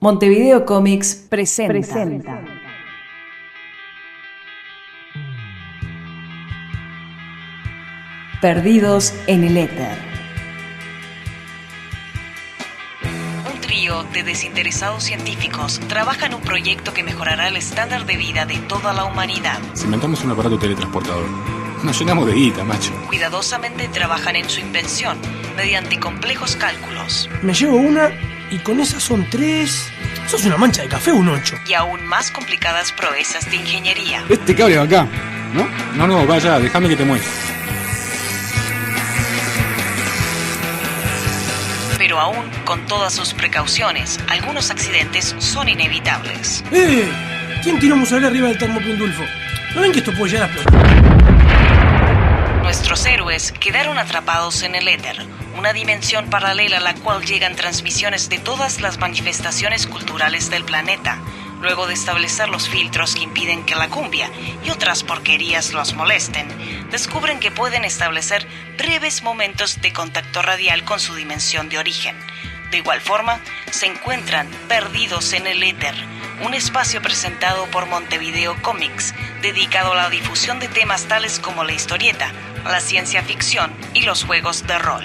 Montevideo Comics presenta. Perdidos en el éter. Un trío de desinteresados científicos trabaja en un proyecto que mejorará el estándar de vida de toda la humanidad. Si inventamos un aparato teletransportador, nos llenamos de guita, macho. Cuidadosamente trabajan en su invención mediante complejos cálculos. Me llevo una y con esas son 3. Sos una mancha de café, un 8. Y aún más complicadas proezas de ingeniería. Este cable va acá, ¿no? No, vaya, déjame que te muestre. Pero aún con todas sus precauciones, algunos accidentes son inevitables. ¿Quién tiró mozzarella arriba del termopindulfo? ¿No ven que esto puede llegar a explotar? Nuestros héroes quedaron atrapados en el éter, una dimensión paralela a la cual llegan transmisiones de todas las manifestaciones culturales del planeta. Luego de establecer los filtros que impiden que la cumbia y otras porquerías los molesten, descubren que pueden establecer breves momentos de contacto radial con su dimensión de origen. De igual forma, se encuentran perdidos en el éter, un espacio presentado por Montevideo Comics, dedicado a la difusión de temas tales como la historieta, la ciencia ficción y los juegos de rol.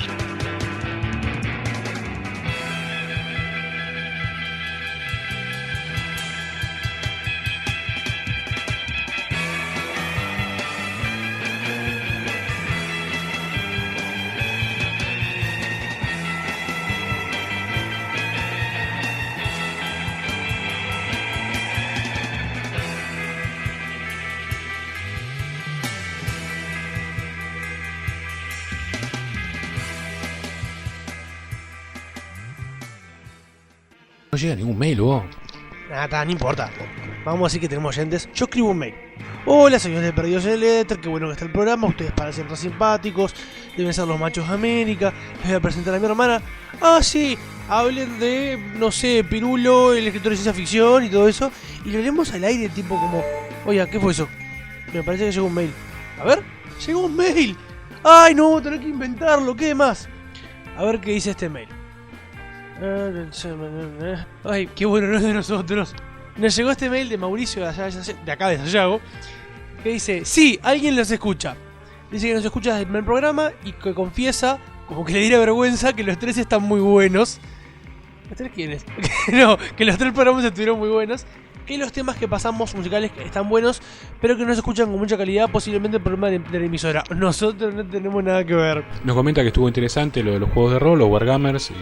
No llega ningún mail, vos. Nada, no importa. Vamos a decir que tenemos oyentes. Yo escribo un mail. Hola, señores de Perdidos en el Éter, qué bueno que está el programa. Ustedes parecen re simpáticos. Deben ser los machos de América. Les voy a presentar a mi hermana. Ah, sí, hablen de, no sé, Pirulo, el escritor de ciencia ficción y todo eso. Y lo leemos al aire, tipo como, oiga, ¿qué fue eso? Me parece que llegó un mail. A ver, llegó un mail. Ay, no, tengo que inventarlo, ¿qué más? A ver qué dice este mail. Ay, qué bueno, no es de nosotros. Nos llegó este mail de Mauricio de acá de Sayago, que dice: sí, alguien los escucha. Dice que nos escucha desde el primer programa y que confiesa, como que le diera vergüenza, que los 3 están muy buenos. ¿Los 3 quiénes? No, que los 3 programas estuvieron muy buenos. Que los temas que pasamos musicales están buenos, pero que no se escuchan con mucha calidad, posiblemente por problema de la emisora. Nosotros no tenemos nada que ver. Nos comenta que estuvo interesante lo de los juegos de rol, los Wargamers, y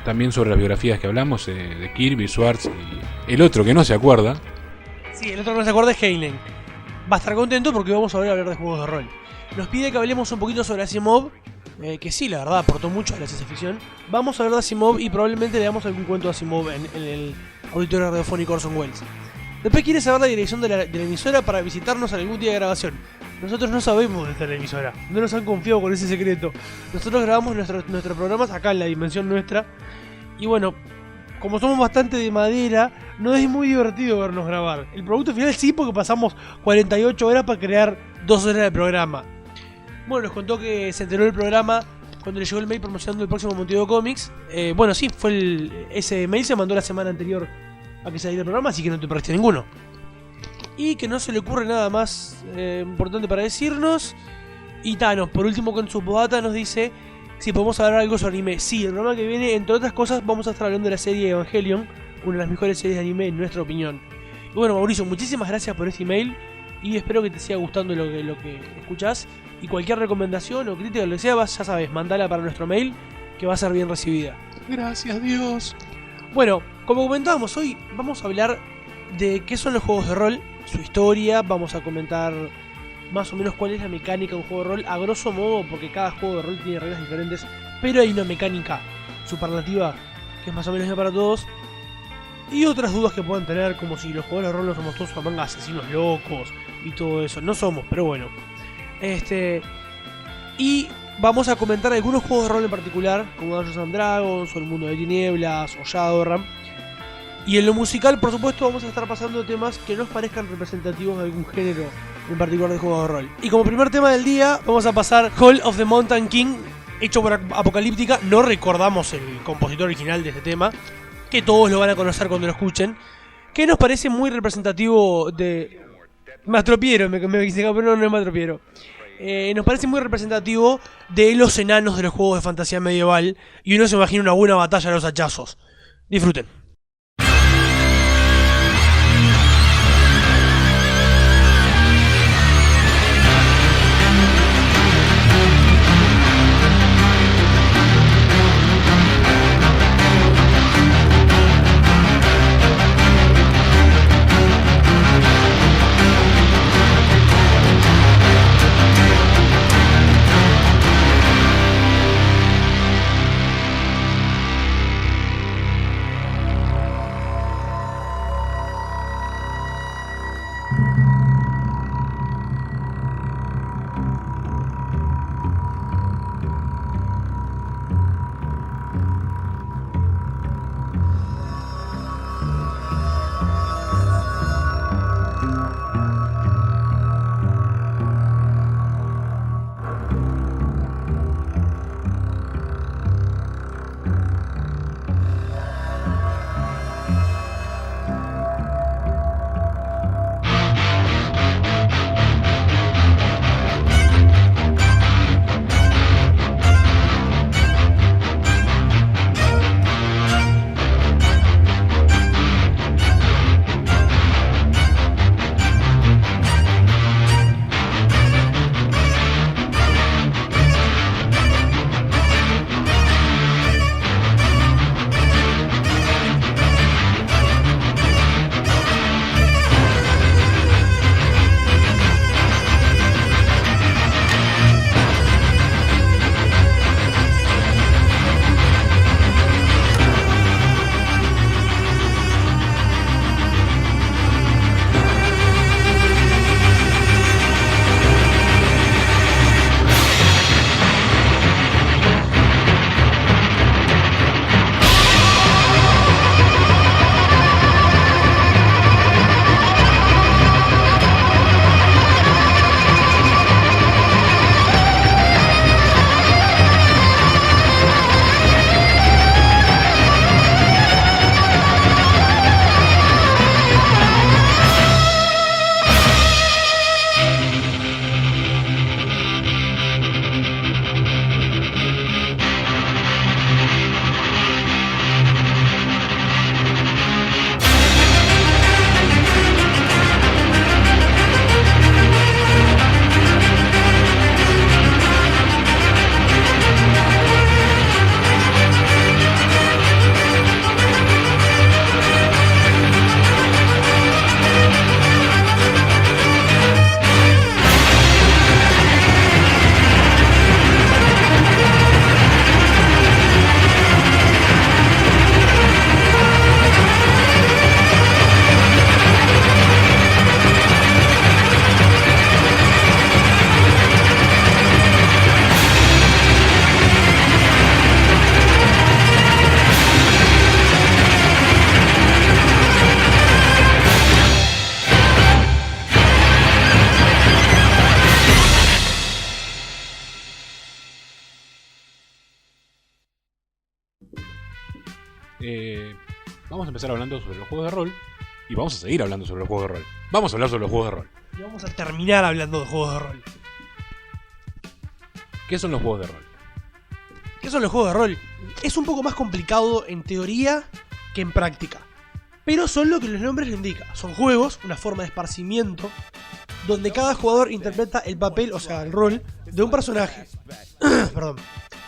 también sobre las biografías que hablamos, de Kirby, Schwartz y el otro que no se acuerda. Sí, el otro que no se acuerda es Heinlein. Va a estar contento porque vamos a hablar de juegos de rol. Nos pide que hablemos un poquito sobre Asimov, que sí, la verdad, aportó mucho a la ciencia ficción. Vamos a hablar de Asimov y probablemente le damos algún cuento de Asimov en el auditorio radiofónico Orson Welles. Después quiere saber la dirección de la emisora para visitarnos en algún día de grabación. Nosotros no sabemos dónde está la emisora, no nos han confiado con ese secreto. Nosotros grabamos nuestros programas acá en la dimensión nuestra. Y bueno, como somos bastante de madera, no es muy divertido vernos grabar. El producto final sí, porque pasamos 48 horas para crear 2 horas de programa. Bueno, nos contó que se enteró del programa cuando le llegó el mail promocionando el próximo Montevideo Comics. Bueno, sí, ese mail se mandó la semana anterior a que saliera el programa, así que no te perdiste ninguno. Y que no se le ocurre nada más importante para decirnos. Y Thanos, por último, con su postdata nos dice si podemos hablar algo sobre anime. Sí, el programa que viene, entre otras cosas, vamos a estar hablando de la serie Evangelion, una de las mejores series de anime en nuestra opinión. Y bueno, Mauricio, muchísimas gracias por este email y espero que te siga gustando lo que escuchás. Y cualquier recomendación o crítica, lo que sea, ya sabes, mandala para nuestro mail, que va a ser bien recibida. Gracias, Dios. Bueno, como comentábamos, hoy vamos a hablar de qué son los juegos de rol, su historia, vamos a comentar más o menos cuál es la mecánica de un juego de rol, a grosso modo, porque cada juego de rol tiene reglas diferentes, pero hay una mecánica superlativa que es más o menos para todos, y otras dudas que puedan tener, como si los jugadores de rol no somos todos una manga asesinos locos y todo eso. No somos, pero bueno. Y vamos a comentar algunos juegos de rol en particular, como Dungeons and Dragons, o El Mundo de Tinieblas, o Shadowrun. Y en lo musical, por supuesto, vamos a estar pasando temas que nos parezcan representativos de algún género en particular de juegos de rol. Y como primer tema del día, vamos a pasar Call of the Mountain King, hecho por Apocalíptica. No recordamos el compositor original de este tema, que que todos lo van a conocer cuando lo escuchen, que nos parece muy representativo de... Mastropiero, me quise pero no es Mastropiero. Nos parece muy representativo de los enanos de los juegos de fantasía medieval, y uno se imagina una buena batalla de los hachazos. Disfruten. Vamos a empezar hablando sobre los juegos de rol y vamos a seguir hablando sobre los juegos de rol. Vamos a hablar sobre los juegos de rol. Y vamos a terminar hablando de juegos de rol. ¿Qué son los juegos de rol? ¿Qué son los juegos de rol? Es un poco más complicado en teoría que en práctica, pero son lo que los nombres lo indican. Son juegos, una forma de esparcimiento, donde cada jugador interpreta el papel, o sea, el rol, de un personaje. Perdón.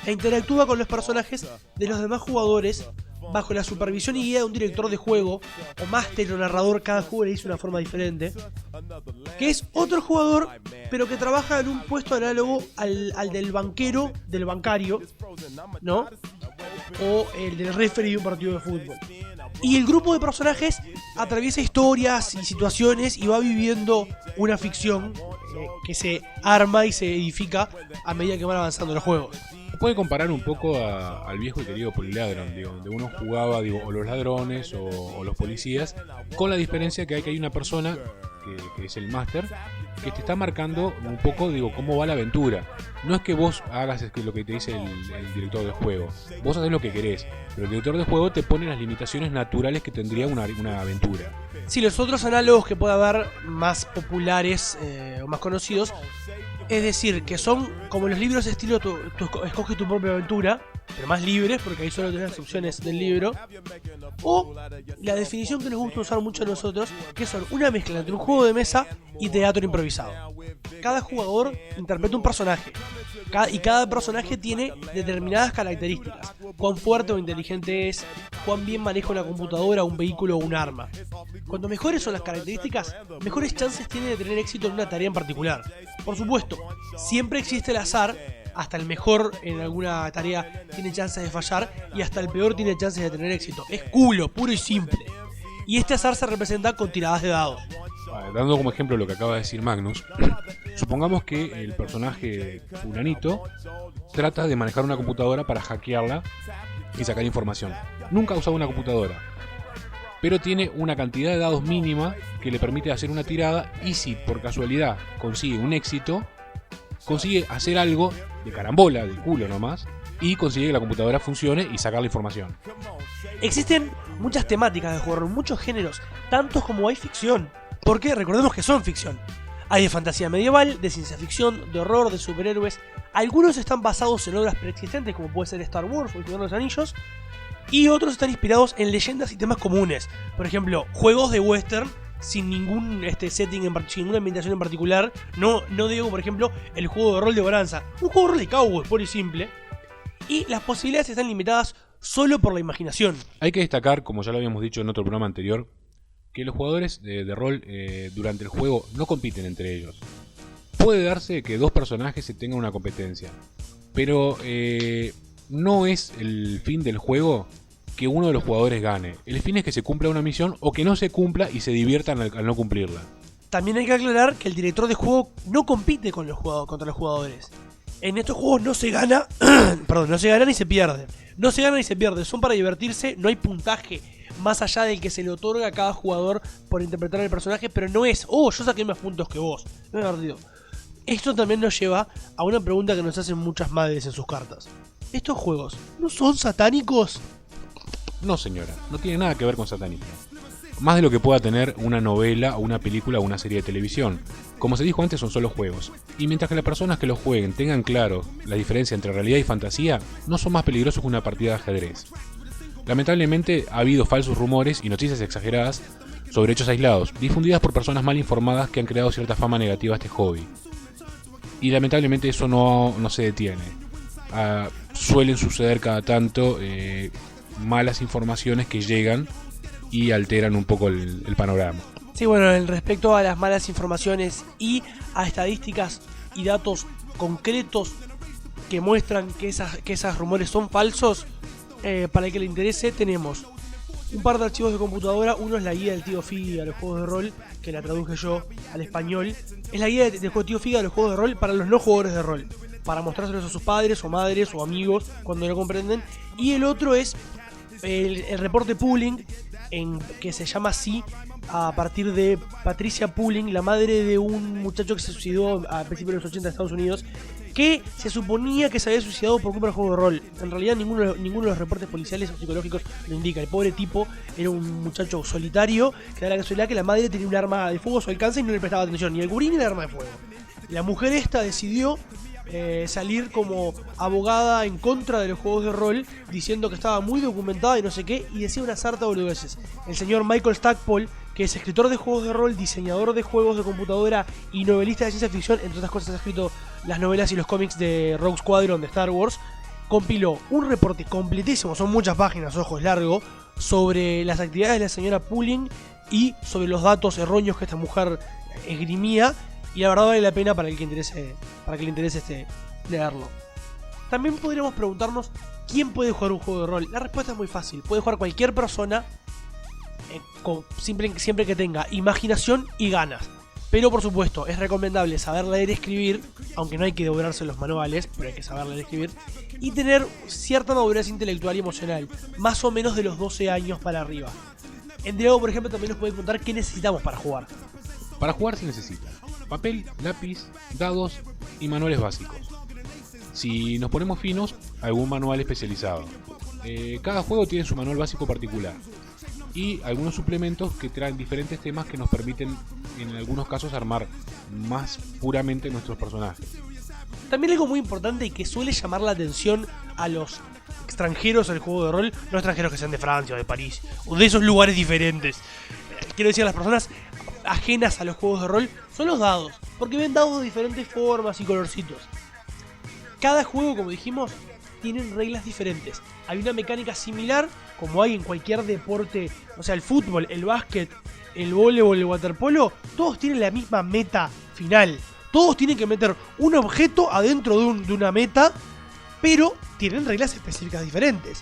E interactúa con los personajes de los demás jugadores bajo la supervisión y guía de un director de juego o máster o narrador. Cada juego le dice una forma diferente, que es otro jugador pero que trabaja en un puesto análogo al del banquero, del bancario, ¿no? O el del referee de un partido de fútbol. Y el grupo de personajes atraviesa historias y situaciones y va viviendo una ficción que se arma y se edifica a medida que van avanzando los juegos. Puede comparar un poco al viejo y querido Poliladron, digo, donde uno jugaba, digo, o los ladrones o los policías, con la diferencia que hay una persona que es el máster, que te está marcando un poco, digo, cómo va la aventura. No es que vos hagas lo que te dice el director del juego. Vos haces lo que querés, pero el director del juego te pone las limitaciones naturales que tendría una aventura. Sí, los otros análogos que puede haber más populares o más conocidos, es decir, que son como los libros estilo tú escoges tu propia aventura, pero más libres, porque ahí solo tenés las opciones del libro, o la definición que nos gusta usar mucho a nosotros, que son una mezcla entre un juego de mesa y teatro improvisado. Cada jugador interpreta un personaje, y cada personaje tiene determinadas características: cuán fuerte o inteligente es, cuán bien maneja una computadora, un vehículo o un arma. Cuanto mejores son las características, mejores chances tiene de tener éxito en una tarea en particular. Por supuesto, siempre existe el azar. Hasta el mejor en alguna tarea tiene chances de fallar y hasta el peor tiene chances de tener éxito. Es culo, puro y simple. Y este azar se representa con tiradas de dados. Dando como ejemplo lo que acaba de decir Magnus, supongamos que el personaje fulanito trata de manejar una computadora para hackearla y sacar información. Nunca ha usado una computadora, pero tiene una cantidad de dados mínima que le permite hacer una tirada, y si por casualidad consigue un éxito, consigue hacer algo de carambola, de culo nomás, y consigue que la computadora funcione y sacar la información. Existen muchas temáticas de juego, muchos géneros, tantos como hay ficción, porque recordemos que son ficción. Hay de fantasía medieval, de ciencia ficción, de horror, de superhéroes. Algunos están basados en obras preexistentes, como puede ser Star Wars o El Señor de los Anillos, y otros están inspirados en leyendas y temas comunes. Por ejemplo, juegos de western sin ningún setting, sin ninguna ambientación en particular. No digo, por ejemplo, el juego de rol de Bonanza, un juego de rol de cowboys, puro y simple. Y las posibilidades están limitadas solo por la imaginación. Hay que destacar, como ya lo habíamos dicho en otro programa anterior, que los jugadores de rol durante el juego no compiten entre ellos. Puede darse que dos personajes se tengan una competencia, pero no es el fin del juego que uno de los jugadores gane. El fin es que se cumpla una misión o que no se cumpla y se diviertan al no cumplirla. También hay que aclarar que el director de juego no compite contra los jugadores. En estos juegos no se gana, no se gana ni se pierde. No se gana ni se pierde, son para divertirse, no hay puntaje más allá del que se le otorga a cada jugador por interpretar el personaje, pero no es, yo saqué más puntos que vos. No es divertido. Esto también nos lleva a una pregunta que nos hacen muchas madres en sus cartas. ¿Estos juegos no son satánicos? No, señora, no tiene nada que ver con satanismo. Más de lo que pueda tener una novela o una película o una serie de televisión. Como se dijo antes, son solo juegos. Y mientras que las personas que los jueguen tengan claro la diferencia entre realidad y fantasía, no son más peligrosos que una partida de ajedrez. Lamentablemente ha habido falsos rumores y noticias exageradas sobre hechos aislados, difundidas por personas mal informadas que han creado cierta fama negativa a este hobby. Y lamentablemente eso no se detiene. Suelen suceder cada tanto malas informaciones que llegan y alteran un poco el panorama. Sí, bueno, en respecto a las malas informaciones y a estadísticas y datos concretos que muestran que esos rumores son falsos, para el que le interese, tenemos un par de archivos de computadora. Uno es la guía del tío Figa a los juegos de rol, que la traduje yo al español. Es la guía del tío Figa a los juegos de rol para los no jugadores de rol, para mostrárselos a sus padres o madres o amigos cuando lo comprenden. Y el otro es el reporte Pooling, que se llama así a partir de Patricia Pooling, la madre de un muchacho que se suicidó a principios de los 80 en Estados Unidos, que se suponía que se había suicidado por culpa del juego de rol. En realidad ninguno de los reportes policiales o psicológicos lo indica. El pobre tipo era un muchacho solitario, que da la casualidad que la madre tenía un arma de fuego a su alcance y no le prestaba atención, ni el gurí ni el arma de fuego. La mujer esta decidió salir como abogada en contra de los juegos de rol, diciendo que estaba muy documentada y no sé qué, y decía una sarta de boludeces. El señor Michael Stackpole, que es escritor de juegos de rol, diseñador de juegos de computadora y novelista de ciencia ficción, entre otras cosas ha escrito las novelas y los cómics de Rogue Squadron de Star Wars, compiló un reporte completísimo, son muchas páginas, ojo, es largo, sobre las actividades de la señora Pooling y sobre los datos erróneos que esta mujer esgrimía. Y la verdad vale la pena para el que le interese leerlo. También podríamos preguntarnos ¿quién puede jugar un juego de rol? La respuesta es muy fácil. Puede jugar cualquier persona siempre que tenga imaginación y ganas. Pero por supuesto es recomendable saber leer y escribir, aunque no hay que devorarse los manuales, pero hay que saber leer y escribir, y tener cierta madurez intelectual y emocional, más o menos de los 12 años para arriba. En Diego, por ejemplo, también nos puede contar qué necesitamos para jugar. Para jugar se necesita papel, lápiz, dados y manuales básicos. Si nos ponemos finos, algún manual especializado. Cada juego tiene su manual básico particular y algunos suplementos que traen diferentes temas que nos permiten en algunos casos armar más puramente nuestros personajes. También algo muy importante y que suele llamar la atención a los extranjeros al juego de rol, no extranjeros que sean de Francia o de París o de esos lugares diferentes, quiero decir a las personas ajenas a los juegos de rol, son los dados, porque ven dados de diferentes formas y colorcitos. Cada juego, como dijimos, tienen reglas diferentes. Hay una mecánica similar, como hay en cualquier deporte, o sea, el fútbol, el básquet, el voleibol, el waterpolo, todos tienen la misma meta final. Todos tienen que meter un objeto adentro de una meta, pero tienen reglas específicas diferentes.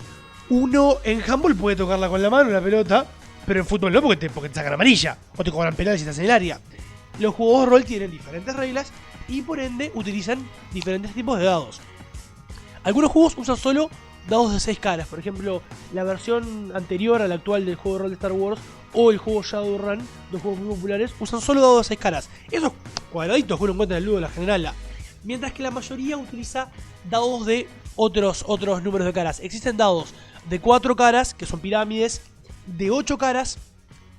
Uno en handball puede tocarla con la mano, la pelota, pero en fútbol no, porque te sacan amarilla o te cobran penales si estás en el área. Los juegos de rol tienen diferentes reglas y por ende utilizan diferentes tipos de dados. Algunos juegos usan solo dados de 6 caras, por ejemplo, la versión anterior a la actual del juego de rol de Star Wars o el juego Shadowrun, dos juegos muy populares, usan solo dados de 6 caras. Esos cuadraditos que uno encuentra en el Ludo de la Generala. Mientras que la mayoría utiliza dados de otros números de caras. Existen dados de 4 caras, que son pirámides, de 8 caras,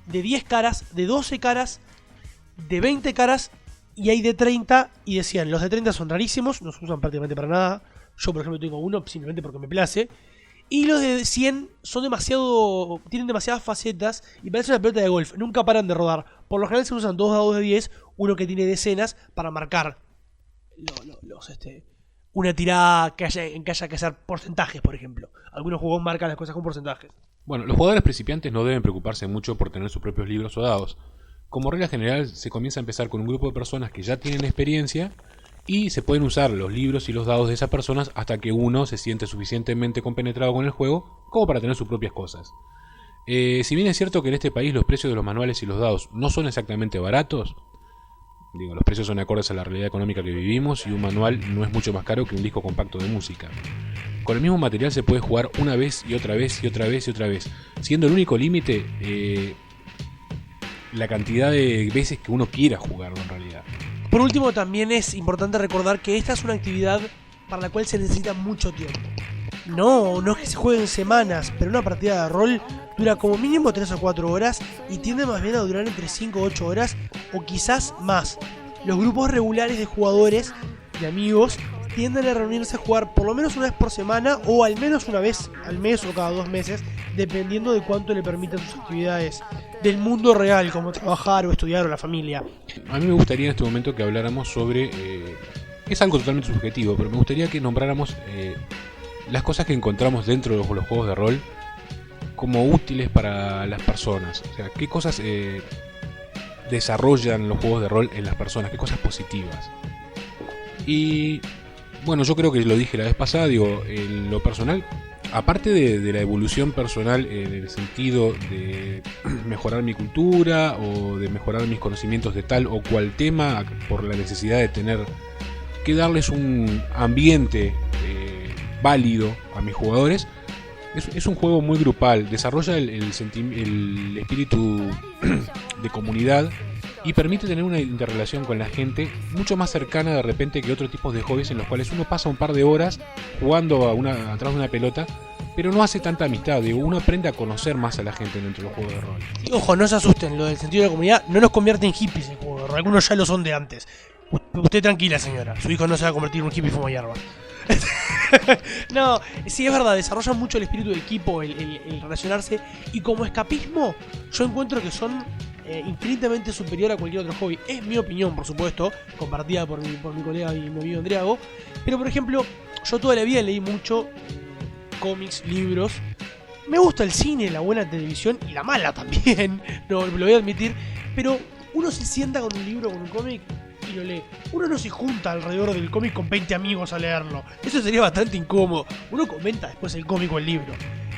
de 10 caras, de 12 caras, de 20 caras y hay de 30 y de 100. Los de 30 son rarísimos, no se usan prácticamente para nada. Yo, por ejemplo, tengo uno simplemente porque me place. Y los de 100 tienen demasiadas facetas y parecen una pelota de golf. Nunca paran de rodar. Por lo general se usan 2 dados de 10, uno que tiene decenas para marcar una tirada que haya que hacer porcentajes, por ejemplo. Algunos juegos marcan las cosas con porcentajes. Bueno, los jugadores principiantes no deben preocuparse mucho por tener sus propios libros o dados. Como regla general, se comienza a empezar con un grupo de personas que ya tienen experiencia y se pueden usar los libros y los dados de esas personas hasta que uno se siente suficientemente compenetrado con el juego como para tener sus propias cosas. Si bien es cierto que en este país los precios de los manuales y los dados no son exactamente baratos, los precios son acordes a la realidad económica que vivimos y un manual no es mucho más caro que un disco compacto de música. Con el mismo material se puede jugar una vez y otra vez y otra vez y otra vez, siendo el único límite la cantidad de veces que uno quiera jugarlo en realidad. Por último, también es importante recordar que esta es una actividad para la cual se necesita mucho tiempo. No es que se jueguen semanas, pero una partida de rol dura como mínimo 3 o 4 horas y tiende más bien a durar entre 5 o 8 horas o quizás más. Los grupos regulares de jugadores, de amigos, tienden a reunirse a jugar por lo menos una vez por semana o al menos una vez al mes o cada 2 meses, dependiendo de cuánto le permitan sus actividades del mundo real, como trabajar o estudiar o la familia. A mí me gustaría en este momento que habláramos sobre... es algo totalmente subjetivo, pero me gustaría que nombráramos las cosas que encontramos dentro de los juegos de rol como útiles para las personas. O sea, qué cosas desarrollan los juegos de rol en las personas, qué cosas positivas. Y bueno, yo creo que lo dije la vez pasada, en lo personal, aparte de la evolución personal en el sentido de mejorar mi cultura o de mejorar mis conocimientos de tal o cual tema por la necesidad de tener que darles un ambiente válido a mis jugadores, es un juego muy grupal, desarrolla el espíritu de comunidad y permite tener una interrelación con la gente mucho más cercana de repente que otros tipos de hobbies en los cuales uno pasa un par de horas jugando atrás de una pelota, pero no hace tanta amistad. Uno aprende a conocer más a la gente dentro de los juegos de rol. Y ojo, no se asusten, lo del sentido de la comunidad no nos convierte en hippies el juego de rol, algunos ya lo son de antes. Usted tranquila, señora, su hijo no se va a convertir en un hippie fuma hierba. No, sí, es verdad, desarrollan mucho el espíritu de equipo, el relacionarse, y como escapismo yo encuentro que son infinitamente superior a cualquier otro hobby. Es mi opinión, por supuesto, compartida por mi colega y mi amigo Andriago, pero por ejemplo, yo toda la vida leí mucho cómics, libros. Me gusta el cine, la buena televisión y la mala también, no lo voy a admitir, pero uno se sienta con un libro, con un cómic y lo lee. Uno no se junta alrededor del cómic con 20 amigos a leerlo. Eso sería bastante incómodo. Uno comenta después el cómic o el libro.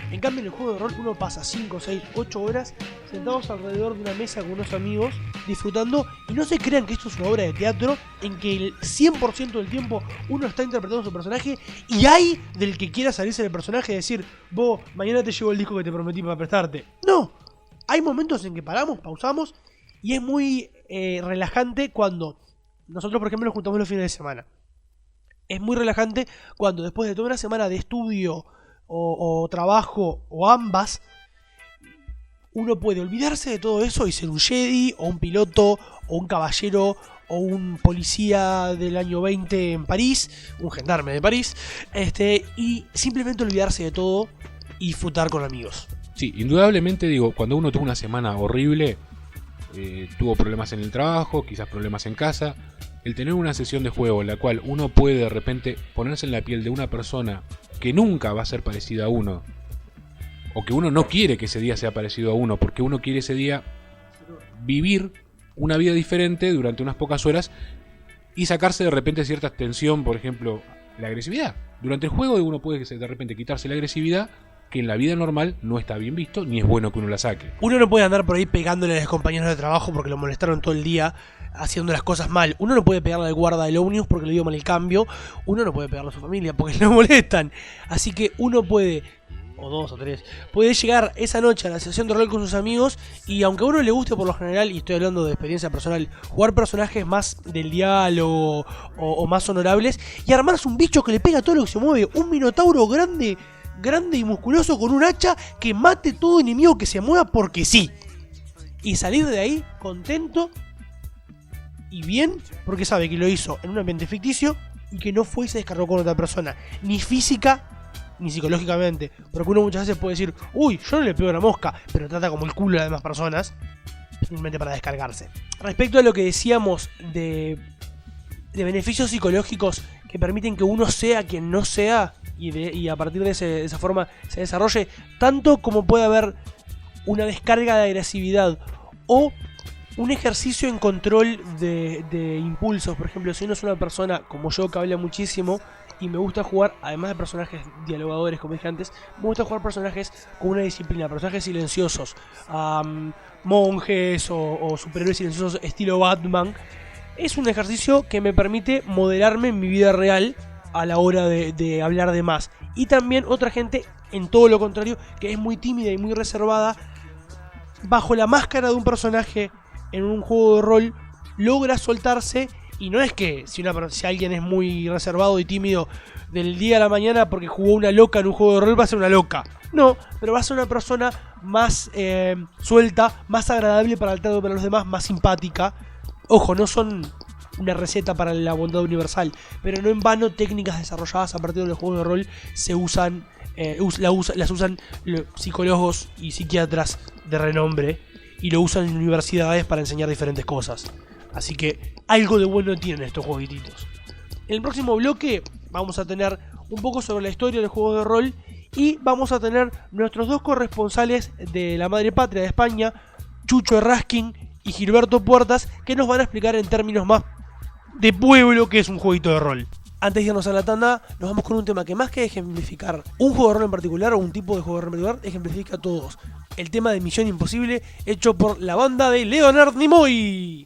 En cambio, en el juego de rol uno pasa 5, 6, 8 horas sentados alrededor de una mesa con unos amigos disfrutando, y no se crean que esto es una obra de teatro en que el 100% del tiempo uno está interpretando su personaje y hay del que quiera salirse del personaje y decir, vos, mañana te llevo el disco que te prometí para prestarte. No, hay momentos en que paramos, pausamos y es muy relajante cuando nosotros, por ejemplo, nos juntamos los fines de semana. Es muy relajante cuando después de toda una semana de estudio o trabajo o ambas, uno puede olvidarse de todo eso y ser un Jedi o un piloto o un caballero o un policía del año 20 en París, un gendarme de París, y simplemente olvidarse de todo y disfrutar con amigos. Sí, indudablemente, digo, cuando uno tuvo una semana horrible, tuvo problemas en el trabajo, quizás problemas en casa, el tener una sesión de juego en la cual uno puede de repente ponerse en la piel de una persona que nunca va a ser parecida a uno, o que uno no quiere que ese día sea parecido a uno, porque uno quiere ese día vivir una vida diferente durante unas pocas horas y sacarse de repente cierta tensión, por ejemplo, la agresividad. Durante el juego uno puede de repente quitarse la agresividad, que en la vida normal no está bien visto, ni es bueno que uno la saque. Uno no puede andar por ahí pegándole a los compañeros de trabajo porque lo molestaron todo el día haciendo las cosas mal. Uno no puede pegarle al guarda del ómnibus porque le dio mal el cambio. Uno no puede pegarle a su familia porque lo molestan. Así que uno puede, o dos o tres, puede llegar esa noche a la sesión de rol con sus amigos y aunque a uno le guste por lo general, y estoy hablando de experiencia personal, jugar personajes más del diálogo o más honorables y armarse un bicho que le pega a todo lo que se mueve, un minotauro grande y musculoso con un hacha que mate todo enemigo que se mueva porque sí, y salir de ahí contento y bien porque sabe que lo hizo en un ambiente ficticio y que no fue y se descargó con otra persona, ni física ni psicológicamente, porque uno muchas veces puede decir, uy, yo no le pego a una mosca, pero trata como el culo a las demás personas, simplemente para descargarse. Respecto a lo que decíamos de beneficios psicológicos que permiten que uno sea quien no sea y a partir de esa forma se desarrolle, tanto como puede haber una descarga de agresividad o un ejercicio en control de impulsos. Por ejemplo, si uno es una persona como yo que habla muchísimo y me gusta jugar, además de personajes dialogadores como dije antes, me gusta jugar personajes con una disciplina, personajes silenciosos, monjes o superhéroes silenciosos estilo Batman. Es un ejercicio que me permite moderarme en mi vida real a la hora de hablar de más. Y también otra gente, en todo lo contrario, que es muy tímida y muy reservada, bajo la máscara de un personaje en un juego de rol, logra soltarse. Y no es que si alguien es muy reservado y tímido del día a la mañana porque jugó una loca en un juego de rol, va a ser una loca. No, pero va a ser una persona más suelta, más agradable para el trato para los demás, más simpática. Ojo, no son una receta para la bondad universal, pero no en vano técnicas desarrolladas a partir de los juegos de rol se usan, las usan psicólogos y psiquiatras de renombre y lo usan en universidades para enseñar diferentes cosas. Así que algo de bueno tienen estos jueguititos. En el próximo bloque vamos a tener un poco sobre la historia del juego de rol y vamos a tener nuestros dos corresponsales de la madre patria de España, Chucho Erraskin y Gilberto Puertas, que nos van a explicar en términos más de pueblo qué es un jueguito de rol. Antes de irnos a la tanda, nos vamos con un tema que más que ejemplificar un juego de rol en particular o un tipo de juego de rol en particular, ejemplifica a todos. El tema de Misión Imposible, hecho por la banda de Leonard Nimoy.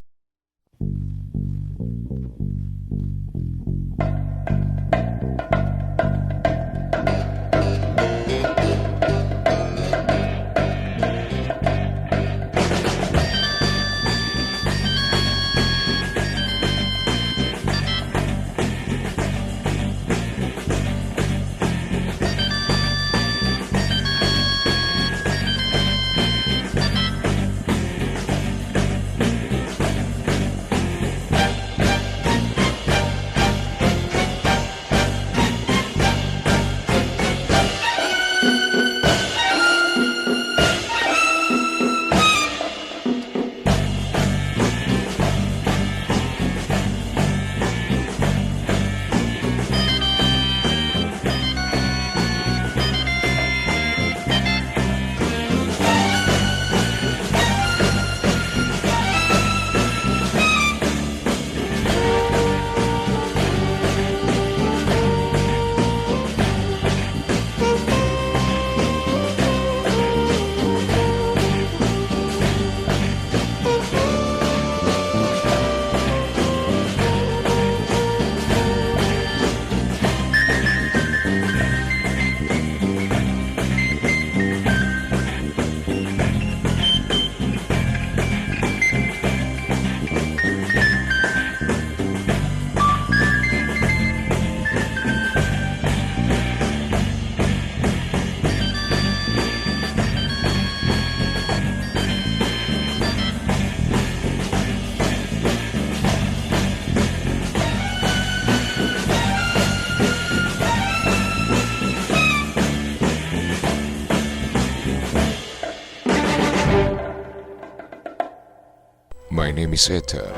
My name is Ether.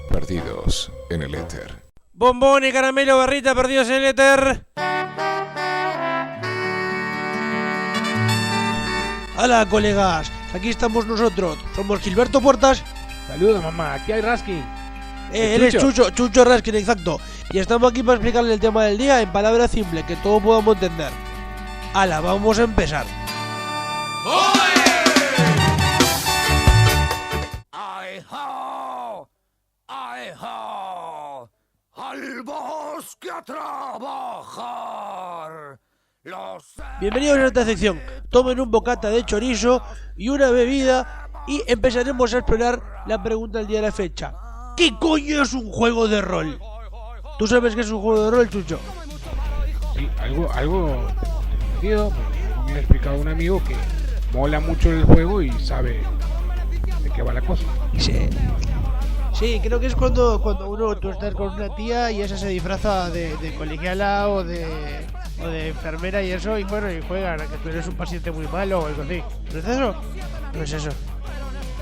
Perdidos en el éter. Bombón y caramelo, barrita, perdidos en el éter. Hola, colegas. Aquí estamos nosotros. Somos Gilberto Puertas. Saludos, mamá. Aquí hay Raskin. Él es Chucho Raskin, exacto. Y estamos aquí para explicarle el tema del día en palabras simples, que todos podamos entender. Hala, vamos a empezar. ¡Ay-ho! ¡Ay-ho! ¡Al bosque a trabajar! Bienvenidos a esta sección. Tomen un bocata de chorizo y una bebida y empezaremos a explorar la pregunta del día de la fecha. ¿Qué coño es un juego de rol? ¿Tú sabes qué es un juego de rol, Chucho? Sí, algo divertido. Me ha explicado un amigo que mola mucho el juego y sabe de qué va la cosa. Sí, creo que es cuando tú estás con una tía y esa se disfraza de colegiala o de enfermera y eso, y bueno, y juegan a que tú eres un paciente muy malo o algo así. ¿No es eso? No es eso.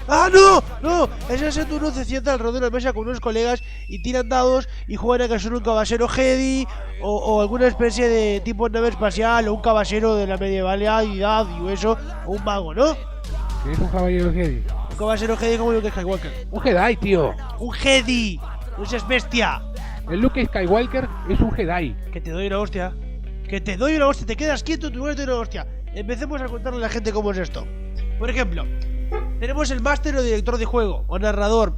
¡Ah, no! ¡No! Es ese, tú no se sienta alrededor de la mesa con unos colegas y tiran dados y juegan a que son un caballero Jedi o alguna especie de tipo nave espacial o un caballero de la medievalidad y eso, o un mago, ¿no? ¿Qué es un caballero Jedi? Un caballero Jedi como Luke Skywalker. Un Jedi, tío. ¡Un Jedi! ¡No seas bestia! El Luke Skywalker es un Jedi. Que te doy una hostia. Que te doy una hostia. Te quedas quieto, tú te doy una hostia. Empecemos a contarle a la gente cómo es esto. Por ejemplo, tenemos el máster o director de juego o narrador,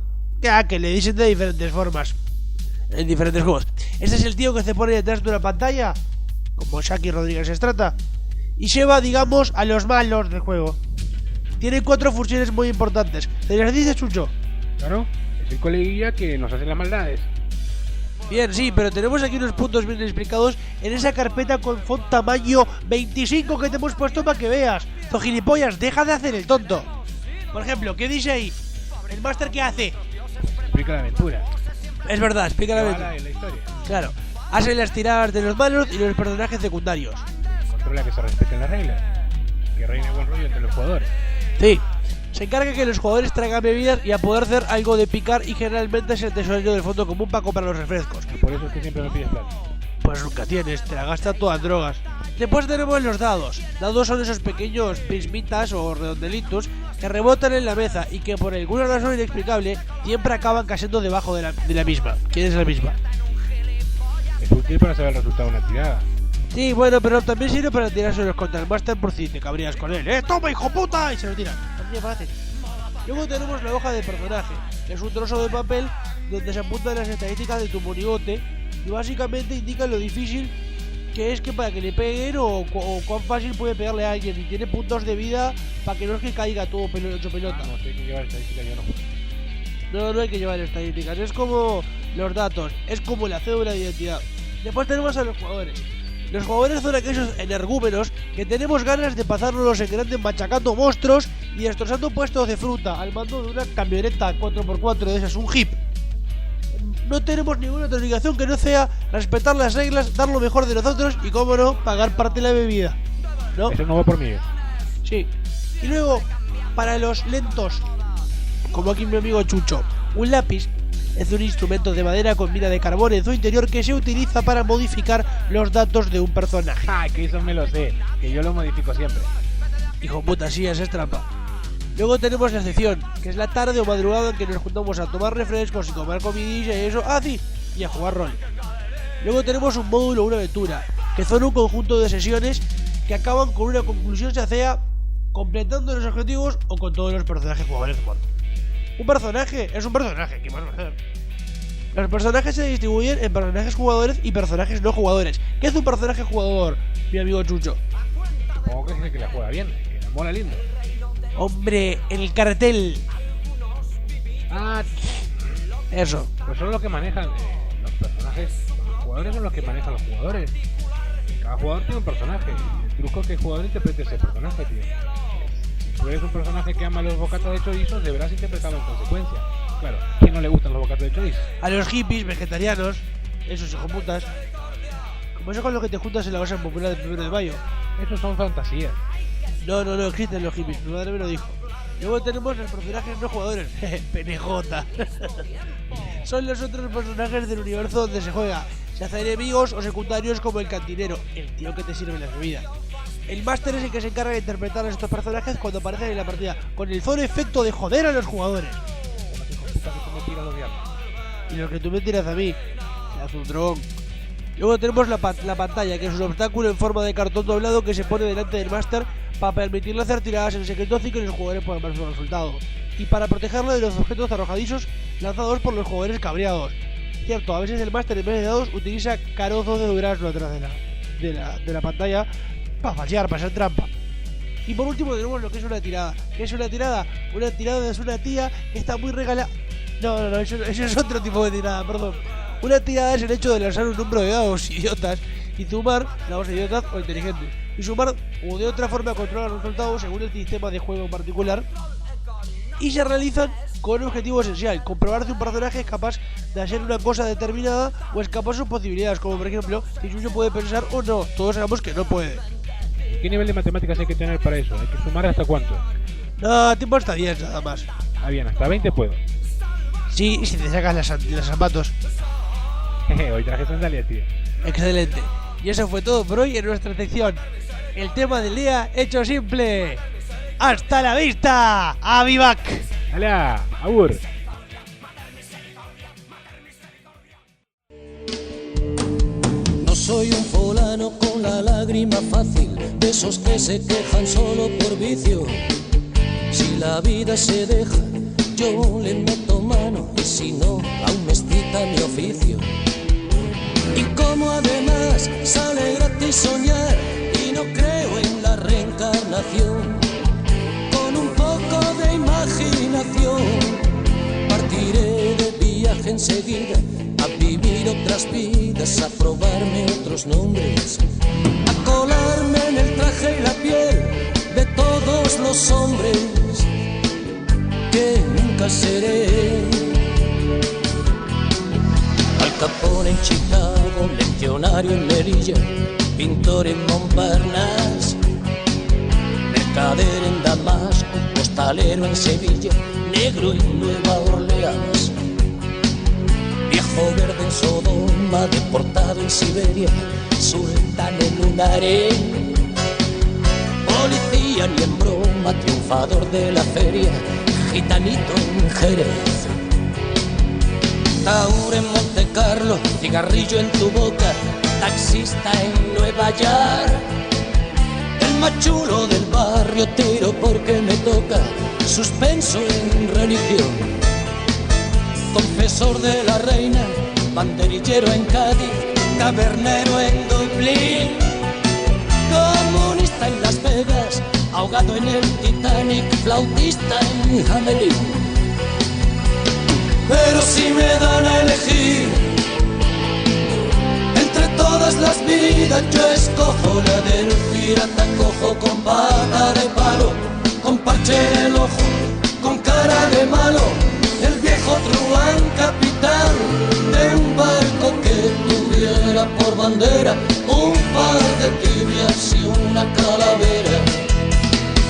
que le dicen de diferentes formas en diferentes juegos. Este es el tío que se pone detrás de una pantalla, como Shaki Rodríguez Estrata, y lleva, digamos, a los malos del juego. Tiene 4 funciones muy importantes. ¿Te las dices, Chucho? Claro, es el coleguilla que nos hace las maldades. Bien, sí, pero tenemos aquí unos puntos bien explicados en esa carpeta con font tamaño 25 que te hemos puesto para que veas. Gilipollas, deja de hacer el tonto. Por ejemplo, ¿qué dice ahí? ¿El máster qué hace? Explica la aventura. Es verdad, explica la aventura. La historia. Claro, hace las tiradas de los malos y los personajes secundarios. Controla que se respeten las reglas. Que reine buen rollo entre los jugadores. Sí, se encarga que los jugadores traigan bebidas y a poder hacer algo de picar, y generalmente es el tesorero del fondo común para comprar los refrescos. Y por eso es que siempre me pides plata. Pues nunca tienes, te la gastas todas en drogas. Después tenemos los dados. Dados son esos pequeños prismitas o redondelitos que rebotan en la mesa y que por alguna razón inexplicable siempre acaban cayendo debajo de la misma. ¿Quién es la misma? Es útil para saber el resultado de una tirada. Sí, bueno, pero también sirve para tirárselos contra el máster por si te cabrías con él. ¡Toma, hijo puta! Y se lo tiran. Así de fácil. Luego tenemos la hoja de personaje, que es un trozo de papel donde se apuntan las estadísticas de tu monigote y básicamente indica lo difícil que es que para que le peguen o cuán fácil puede pegarle a alguien, y tiene puntos de vida para que no es que caiga todo hecho pelota. No, hay que llevar estadísticas, yo no. No hay que llevar estadísticas, es como los datos, es como la cédula de identidad. Después tenemos a los jugadores. Los jugadores son aquellos energúmenos que tenemos ganas de pasárnoslos en grande machacando monstruos y destrozando puestos de fruta al mando de una camioneta 4x4 de esas, un jeep. No tenemos ninguna otra obligación que no sea respetar las reglas, dar lo mejor de nosotros y, cómo no, pagar parte de la bebida, ¿no? Eso no va por mí. Sí. Y luego, para los lentos, como aquí mi amigo Chucho, un lápiz es un instrumento de madera con mina de carbón en su interior que se utiliza para modificar los datos de un personaje. Ah, que eso me lo sé, que yo lo modifico siempre. Hijo puta, sí, esa es trampa. Luego tenemos la sección, que es la tarde o madrugada en que nos juntamos a tomar refrescos y comer comidilla y eso, sí, y a jugar rol. Luego tenemos un módulo o una aventura, que son un conjunto de sesiones que acaban con una conclusión, ya sea completando los objetivos o con todos los personajes jugadores muertos. Un personaje es un personaje, ¿qué más va a hacer? Los personajes se distribuyen en personajes jugadores y personajes no jugadores. ¿Qué es un personaje jugador, mi amigo Chucho? Supongo que es el que la juega bien, que la mola lindo. Hombre, el cartel. Eso. Pues son los que manejan los personajes. Los jugadores son los que manejan los jugadores. Cada jugador tiene un personaje. El truco es que el jugador interprete ese personaje, tío. Si tú eres un personaje que ama los bocatas de chorizo, deberás interpretarlo en consecuencia. Claro, ¿a quién no le gustan los bocatas de chorizo? A los hippies, vegetarianos, esos hijoputas. Como eso con lo que te juntas en la base popular del 1 de mayo. Esos son fantasías. No existen los hippies, mi madre me lo dijo. Luego tenemos los personajes no jugadores, PNJ. Son los otros personajes del universo donde se juega. Se hacen enemigos o secundarios como el cantinero, el tío que te sirve las bebidas. El máster es el que se encarga de interpretar a estos personajes cuando aparecen en la partida, con el solo efecto de joder a los jugadores. Y lo que tú me tiras a mí, me hace un dron. Luego tenemos la pantalla, que es un obstáculo en forma de cartón doblado que se pone delante del máster para permitirle hacer tiradas en secreto y que los jugadores puedan ver su resultado. Y para protegerlo de los objetos arrojadizos lanzados por los jugadores cabreados. Cierto, a veces el máster en vez de dados utiliza carozos de durazno atrás de la pantalla para falsear, para hacer trampa. Y por último tenemos lo que es una tirada. ¿Qué es una tirada? Una tirada es una tía que está muy regalada. No, eso es otro tipo de tirada, perdón. Una tirada es el hecho de lanzar un número de dados idiotas y sumar dados idiotas o inteligentes. Y sumar o de otra forma controlar los resultados según el sistema de juego en particular. Y se realizan con un objetivo esencial: comprobar si un personaje es capaz de hacer una cosa determinada o escapar sus posibilidades, como por ejemplo si Yuyo puede pensar o no. Todos sabemos que no puede. ¿Qué nivel de matemáticas hay que tener para eso? ¿Hay que sumar hasta cuánto? No, tiempo hasta 10 nada más. Ah, bien, hasta 20 puedo. Sí, y si te sacas los zapatos. Hoy traje sandalias, tío. Excelente. Y eso fue todo por hoy en nuestra sección. El tema del día hecho simple. ¡Hasta la vista! ¡Avivac! ¡Hala! ¡Abur! No soy un fulano con la lágrima fácil, de esos que se quejan solo por vicio. Si la vida se deja, yo le meto mano, y si no, aún me excita mi oficio. Y como además sale gratis soñar, y no creo en la reencarnación, con un poco de imaginación partiré de viaje enseguida a vivir otras vidas, a probarme otros nombres, a colarme en el traje y la piel de todos los hombres que nunca seré. Al Capone en Chicago, leccionario en Melilla, pintor en Montparnasse, mercader en Damasco, postalero en Sevilla, negro en Nueva Orleans, viejo verde en Sodoma, deportado en Siberia, sultán en un harén, policía ni en broma, triunfador de la feria, gitanito en Jerez, taur en Monte Carlo, cigarrillo en tu boca, taxista en Nueva York, el más chulo del barrio, tiro porque me toca, suspenso en religión, confesor de la reina, banderillero en Cádiz, tabernero en Dublín, comunista en Las Vegas, ahogado en el Titanic, flautista en Hamelin. Pero si me dan a elegir entre todas las vidas, yo escojo la del pirata cojo, con pata de palo, con parche en el ojo, con cara de malo, el viejo truán capitán de un barco que tuviera por bandera un par de tibias y una calavera.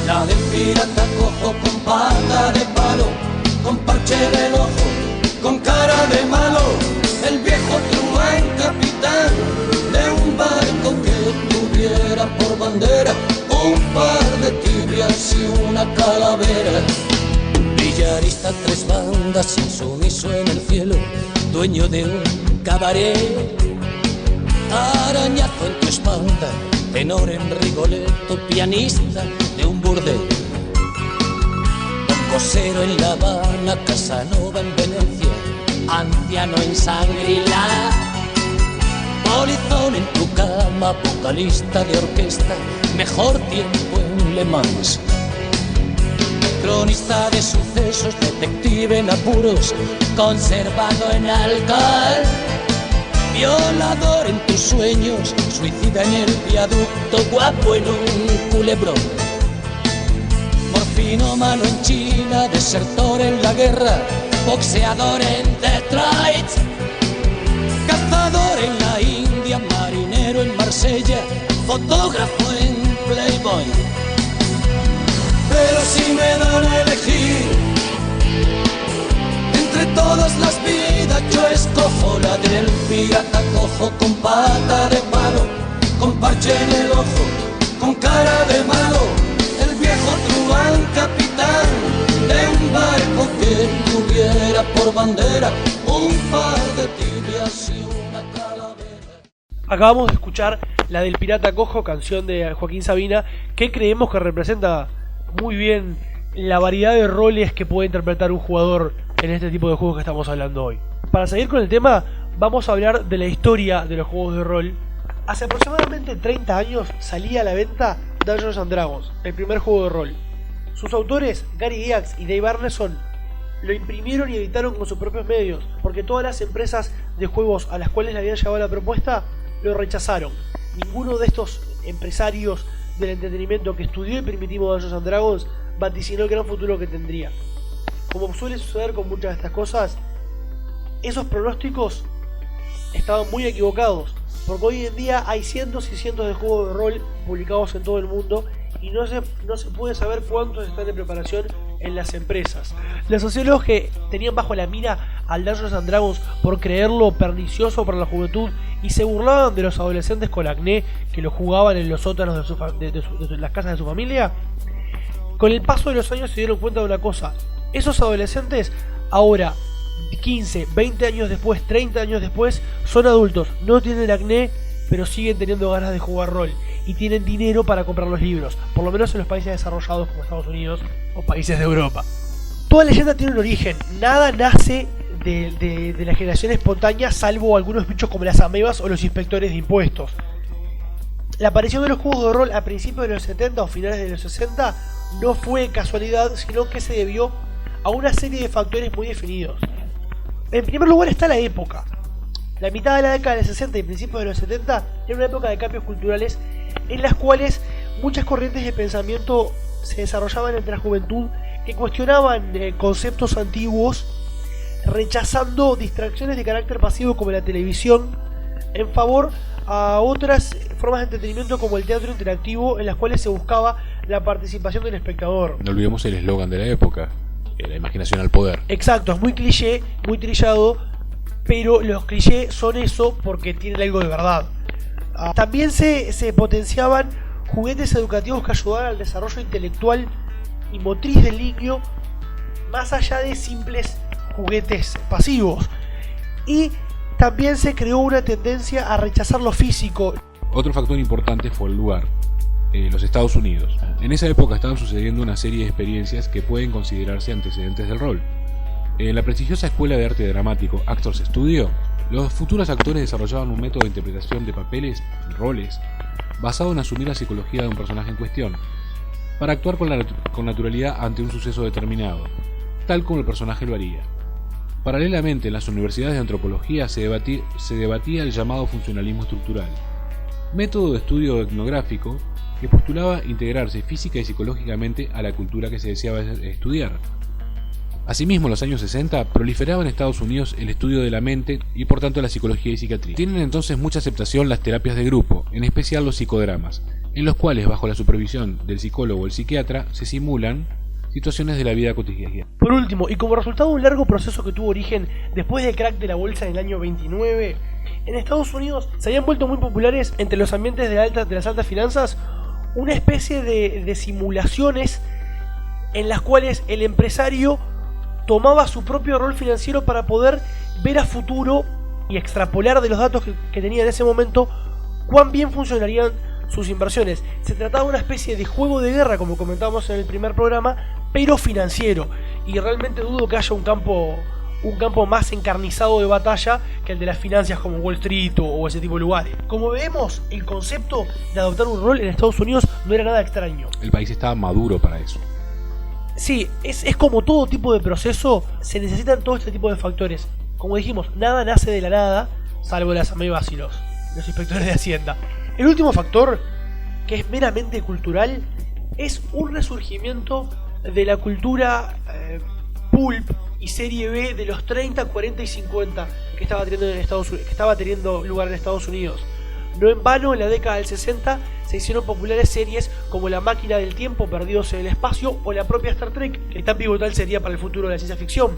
La del pirata cojo, con pata de palo, con parche en el ojo, con cara de malo, el viejo truán capitán de un barco que tuviera por bandera un par de tibias y una calavera. Billarista tres bandas, insumiso en el cielo, dueño de un cabaret, arañazo en tu espalda, tenor en Rigoletto, pianista de un burdel, cosero en La Habana, Casanova en Venecia, anciano en Shangri-La, polizón en tu cama, vocalista de orquesta, mejor tiempo en Le Mans, cronista de sucesos, detective en apuros, conservado en alcohol, violador en tus sueños, suicida en el viaducto, guapo en un culebrón, morfinómano en China, desertor en la guerra, boxeador en Detroit, cazador en la India, marinero en Marsella, fotógrafo en Playboy. pero si me dan a elegir entre todas las vidas, yo escojo la del pirata cojo con pata de palo, con parche en el ojo, con cara de malo, el viejo truán capitán de un barco que tuviera por bandera un par de tibias y una calavera. Acabamos de escuchar la del Pirata Cojo, canción de Joaquín Sabina, que creemos que representa muy bien la variedad de roles que puede interpretar un jugador en este tipo de juegos que estamos hablando hoy. Para seguir con el tema, vamos a hablar de la historia de los juegos de rol. Hace aproximadamente 30 años salía a la venta Dungeons & Dragons, el primer juego de rol. Sus autores, Gary Gygax y Dave Arneson, lo imprimieron y editaron con sus propios medios, porque todas las empresas de juegos a las cuales le habían llevado la propuesta lo rechazaron. Ninguno de estos empresarios del entretenimiento que estudió el primitivo Dungeons & Dragons vaticinó el gran futuro que tendría. Como suele suceder con muchas de estas cosas, esos pronósticos estaban muy equivocados, porque hoy en día hay cientos y cientos de juegos de rol publicados en todo el mundo y no se puede saber cuántos están en preparación en las empresas. Los sociólogos que tenían bajo la mira al Dungeons & Dragons por creerlo pernicioso para la juventud y se burlaban de los adolescentes con acné que lo jugaban en los sótanos de las casas de su familia, con el paso de los años se dieron cuenta de una cosa: esos adolescentes ahora, 15, 20 años después, 30 años después, son adultos, no tienen acné, pero siguen teniendo ganas de jugar rol y tienen dinero para comprar los libros, por lo menos en los países desarrollados como Estados Unidos o países de Europa. Toda leyenda tiene un origen, nada nace de la generación espontánea, salvo algunos bichos como las amebas o los inspectores de impuestos. La aparición de los juegos de rol a principios de los 70 o finales de los 60 no fue casualidad, sino que se debió a una serie de factores muy definidos. En primer lugar está la época. La mitad de la década del 60 y principios de los 70 era una época de cambios culturales en las cuales muchas corrientes de pensamiento se desarrollaban entre la juventud que cuestionaban conceptos antiguos, rechazando distracciones de carácter pasivo como la televisión en favor a otras formas de entretenimiento como el teatro interactivo, en las cuales se buscaba la participación del espectador. No olvidemos el eslogan de la época: la imaginación al poder. Exacto, es muy cliché, muy trillado, pero los clichés son eso porque tienen algo de verdad. También se potenciaban juguetes educativos que ayudaban al desarrollo intelectual y motriz del niño, más allá de simples juguetes pasivos. Y también se creó una tendencia a rechazar lo físico. Otro factor importante fue el lugar: los Estados Unidos. En esa época estaban sucediendo una serie de experiencias que pueden considerarse antecedentes del rol. En la prestigiosa escuela de arte dramático Actors Studio, los futuros actores desarrollaban un método de interpretación de papeles y roles basado en asumir la psicología de un personaje en cuestión, para actuar con naturalidad ante un suceso determinado, tal como el personaje lo haría. Paralelamente, en las universidades de antropología se debatía el llamado funcionalismo estructural, método de estudio etnográfico que postulaba integrarse física y psicológicamente a la cultura que se deseaba estudiar. Asimismo, en los años 60 proliferaba en Estados Unidos el estudio de la mente y por tanto la psicología y psiquiatría. Tienen entonces mucha aceptación las terapias de grupo, en especial los psicodramas, en los cuales, bajo la supervisión del psicólogo o el psiquiatra, se simulan situaciones de la vida cotidiana. Por último, y como resultado de un largo proceso que tuvo origen después del crack de la bolsa en el año 29, en Estados Unidos se habían vuelto muy populares entre los ambientes de las altas finanzas una especie de simulaciones en las cuales el empresario tomaba su propio rol financiero para poder ver a futuro y extrapolar de los datos que tenía en ese momento cuán bien funcionarían sus inversiones. Se trataba de una especie de juego de guerra, como comentábamos en el primer programa, pero financiero, y realmente dudo que haya un campo más encarnizado de batalla que el de las finanzas como Wall Street o ese tipo de lugares. Como vemos, el concepto de adoptar un rol en Estados Unidos no era nada extraño. El país estaba maduro para eso. Sí, es como todo tipo de proceso, se necesitan todo este tipo de factores. Como dijimos, nada nace de la nada, salvo las amebas y los inspectores de Hacienda. El último factor, que es meramente cultural, es un resurgimiento de la cultura pulp y serie B de los 30, 40 y 50 que estaba teniendo lugar en Estados Unidos. No en vano, en la década del 60 se hicieron populares series como La Máquina del Tiempo, Perdidos en el Espacio, o la propia Star Trek, que tan pivotal sería para el futuro de la ciencia ficción.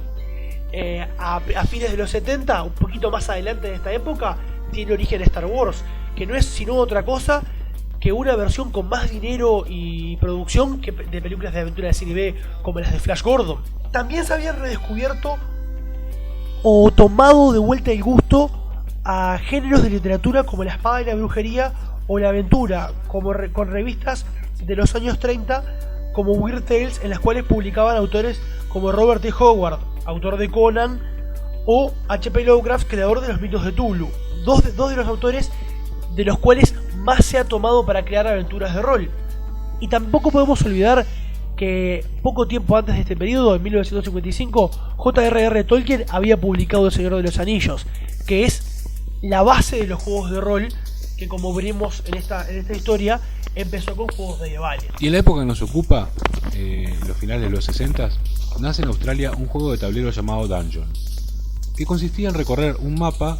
A fines de los 70, un poquito más adelante de esta época, tiene origen Star Wars, que no es sino otra cosa que una versión con más dinero y producción que de películas de aventura de serie B como las de Flash Gordon. También se había redescubierto o tomado de vuelta el gusto a géneros de literatura como la espada y la brujería o la aventura, como con revistas de los años 30 como Weird Tales, en las cuales publicaban autores como Robert T. Howard, autor de Conan, o H.P. Lovecraft, creador de los mitos de Cthulhu, dos de los autores de los cuales más se ha tomado para crear aventuras de rol. Y tampoco podemos olvidar que poco tiempo antes de este periodo, en 1955, J.R.R. Tolkien había publicado El Señor de los Anillos, que es la base de los juegos de rol, que como veremos en esta historia, empezó con juegos medievales. Y en la época que nos ocupa, los finales de los 60, nace en Australia un juego de tablero llamado Dungeon, que consistía en recorrer un mapa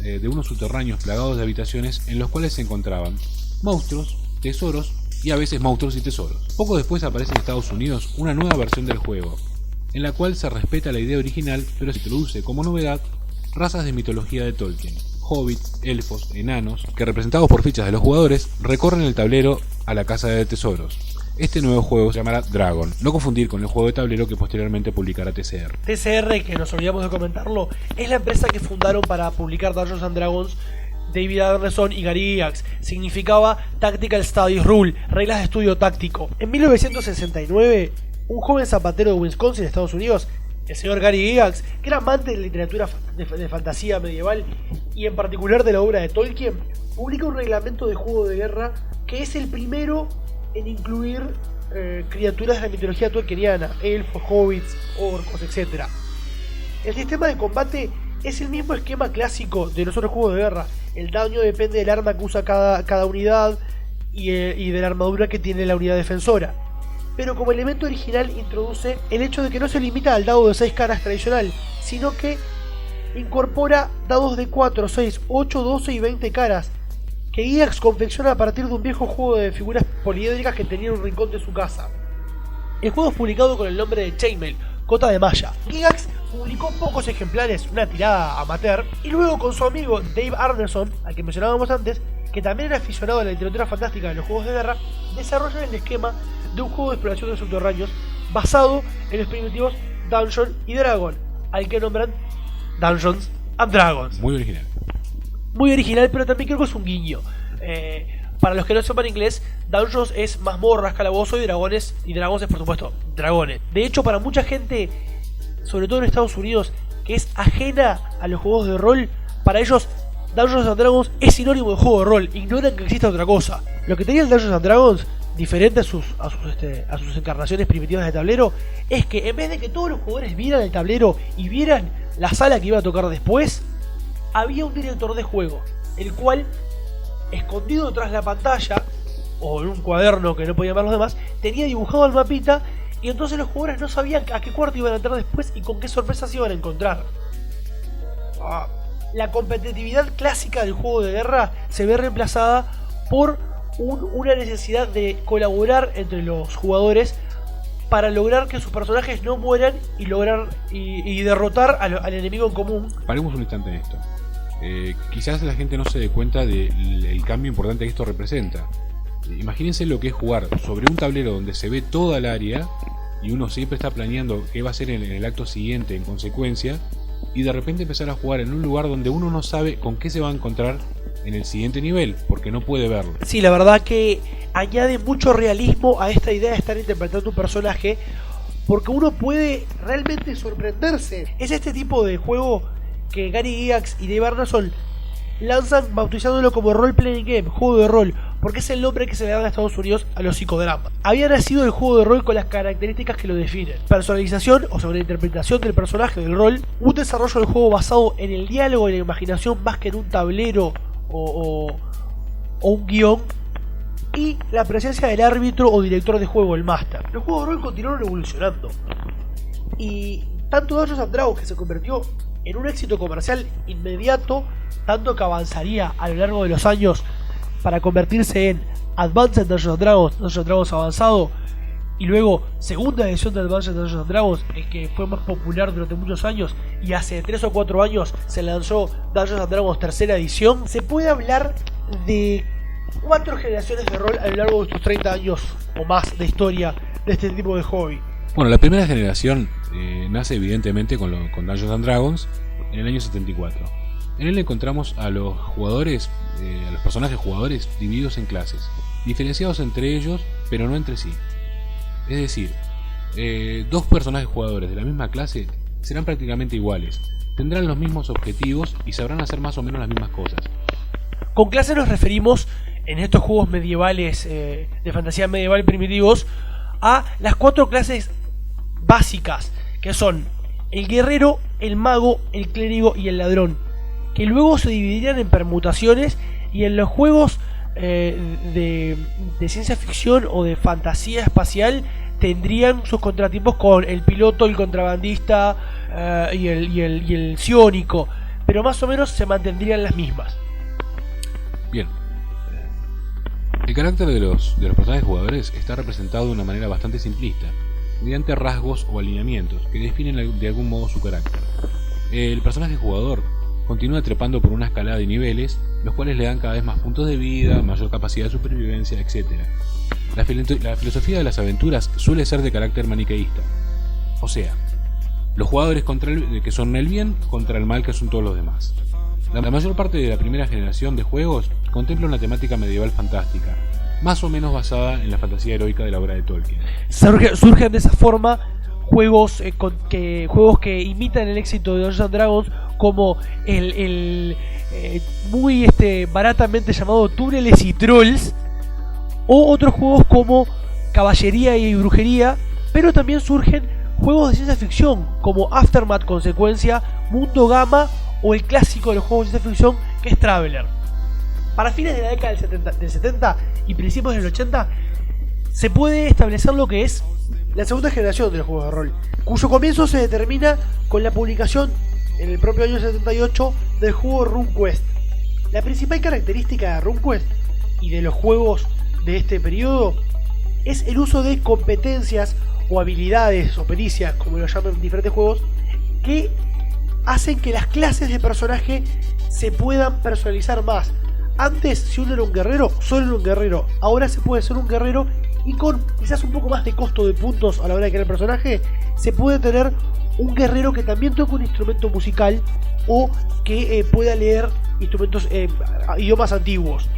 de unos subterráneos plagados de habitaciones en los cuales se encontraban monstruos, tesoros y a veces monstruos y tesoros. Poco después aparece en Estados Unidos una nueva versión del juego, en la cual se respeta la idea original, pero se introduce como novedad razas de mitología de Tolkien, hobbits, elfos, enanos, que representados por fichas de los jugadores recorren el tablero a la casa de tesoros. Este nuevo juego se llamará Dragon, no confundir con el juego de tablero que posteriormente publicará TCR. TCR, que nos olvidamos de comentarlo, es la empresa que fundaron para publicar Dungeons and Dragons David Arneson y Gary Gygax. Significaba Tactical Studies Rule, reglas de estudio táctico. En 1969, un joven zapatero de Wisconsin, Estados Unidos, el señor Gary Gygax, que era amante de la literatura de fantasía medieval y en particular de la obra de Tolkien, publica un reglamento de juego de guerra que es el primero en incluir criaturas de la mitología tolkieniana, elfos, hobbits, orcos, etc. El sistema de combate es el mismo esquema clásico de los otros juegos de guerra. El daño depende del arma que usa cada unidad y de la armadura que tiene la unidad defensora. Pero como elemento original introduce el hecho de que no se limita al dado de 6 caras tradicional, sino que incorpora dados de 4, 6, 8, 12 y 20 caras, que Gygax confecciona a partir de un viejo juego de figuras poliédricas que tenía en un rincón de su casa. El juego es publicado con el nombre de Chainmail, Cota de Malla. Gygax publicó pocos ejemplares, una tirada amateur, y luego con su amigo Dave Arneson, al que mencionábamos antes, que también era aficionado a la literatura fantástica de los juegos de guerra, desarrollan el esquema de un juego de exploración de subterráneos basado en los primitivos Dungeons y Dragon, al que nombran Dungeons and Dragons. Muy original. Muy original, pero también creo que es un guiño. Para los que no sepan inglés, Dungeons es mazmorras, calabozo, y Dragons es, por supuesto, dragones. De hecho, para mucha gente, sobre todo en Estados Unidos, que es ajena a los juegos de rol, para ellos Dungeons and Dragons es sinónimo de juego de rol. Ignoran que exista otra cosa. Lo que tenía el Dungeons and Dragons, diferente a sus encarnaciones primitivas de tablero, es que en vez de que todos los jugadores vieran el tablero y vieran la sala que iba a tocar después, había un director de juego, el cual, escondido tras la pantalla o en un cuaderno que no podían ver los demás, tenía dibujado el mapita, y entonces los jugadores no sabían a qué cuarto iban a entrar después y con qué sorpresas se iban a encontrar. La competitividad clásica del juego de guerra se ve reemplazada por una necesidad de colaborar entre los jugadores para lograr que sus personajes no mueran y derrotar al enemigo en común. Paremos un instante en esto. Quizás la gente no se dé cuenta del cambio importante que esto representa. Imagínense lo que es jugar sobre un tablero donde se ve toda el área y uno siempre está planeando qué va a hacer en el acto siguiente en consecuencia, y de repente empezar a jugar en un lugar donde uno no sabe con qué se va a encontrar en el siguiente nivel, porque no puede verlo. Sí, la verdad que añade mucho realismo a esta idea de estar interpretando un personaje, porque uno puede realmente sorprenderse. Es este tipo de juego que Gary Gygax y Dave Arneson lanzan bautizándolo como Role Playing Game, juego de rol, porque es el nombre que se le da en Estados Unidos a los psicodramas. Había nacido el juego de rol con las características que lo definen: personalización, o sobreinterpretación del personaje del rol, un desarrollo del juego basado en el diálogo y la imaginación más que en un tablero o un guión, y la presencia del árbitro o director de juego, el máster. Los juegos de rol continuaron evolucionando, y tanto Dungeons and Dragons, que se convirtió en un éxito comercial inmediato, tanto que avanzaría a lo largo de los años para convertirse en Advanced Dungeons & Dragons avanzado, y luego segunda edición de Advanced Dungeons & Dragons, el que fue más popular durante muchos años, y hace 3 o 4 años se lanzó Dungeons & Dragons tercera edición, se puede hablar de 4 generaciones de rol a lo largo de estos 30 años o más de historia de este tipo de hobby. Bueno, la primera generación nace evidentemente con Dungeons & Dragons en el año 74. En él encontramos a los jugadores, a los personajes jugadores divididos en clases, diferenciados entre ellos, pero no entre sí. Es decir, 2 personajes jugadores de la misma clase serán prácticamente iguales, tendrán los mismos objetivos y sabrán hacer más o menos las mismas cosas. Con clase nos referimos, en estos juegos medievales, de fantasía medieval primitivos, a las 4 clases básicas, que son el guerrero, el mago, el clérigo y el ladrón, que luego se dividirían en permutaciones, y en los juegos de ciencia ficción o de fantasía espacial tendrían sus contratipos con el piloto, el contrabandista y el psiónico, pero más o menos se mantendrían las mismas. Bien, el carácter de los personajes jugadores está representado de una manera bastante simplista, mediante rasgos o alineamientos que definen de algún modo su carácter. El personaje jugador continúa trepando por una escalada de niveles, los cuales le dan cada vez más puntos de vida, mayor capacidad de supervivencia, etc. La filosofía de las aventuras suele ser de carácter maniqueísta, o sea, los jugadores que son el bien contra el mal, que son todos los demás. La mayor parte de la primera generación de juegos contempla una temática medieval fantástica, más o menos basada en la fantasía heroica de la obra de Tolkien. Surgen de esa forma juegos que imitan el éxito de Dungeons & Dragons, como el muy baratamente llamado Túneles y Trolls, o otros juegos como Caballería y Brujería, pero también surgen juegos de ciencia ficción como Aftermath, Consecuencia, Mundo Gamma, o el clásico de los juegos de ciencia ficción, que es Traveler. Para fines de la década del 70 y principios del 80 se puede establecer lo que es la segunda generación de los juegos de rol, cuyo comienzo se determina con la publicación en el propio año 78 del juego RuneQuest. La principal característica de RuneQuest y de los juegos de este periodo es el uso de competencias o habilidades o pericias, como lo llaman en diferentes juegos, que hacen que las clases de personaje se puedan personalizar más. Antes, si uno era un guerrero, solo era un guerrero. Ahora se puede ser un guerrero, y con quizás un poco más de costo de puntos a la hora de crear el personaje, se puede tener un guerrero que también toque un instrumento musical, o que pueda leer instrumentos, idiomas antiguos.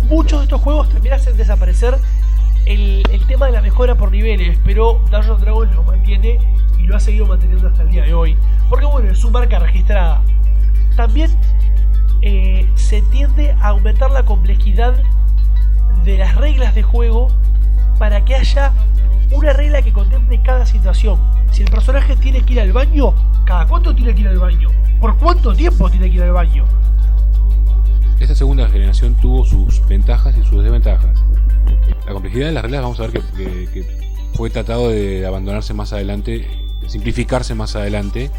Muchos de estos juegos también hacen desaparecer el tema de la mejora por niveles, pero Dungeons & Dragons lo mantiene y lo ha seguido manteniendo hasta el día de hoy, porque bueno, es su marca registrada. También se tiende a aumentar la complejidad de las reglas de juego para que haya una regla que contemple cada situación. Si el personaje tiene que ir al baño, ¿cada cuánto tiene que ir al baño? ¿Por cuánto tiempo tiene que ir al baño? Esta segunda generación tuvo sus ventajas y sus desventajas. La complejidad de las reglas, vamos a ver que fue tratado de abandonarse más adelante, de simplificarse más adelante,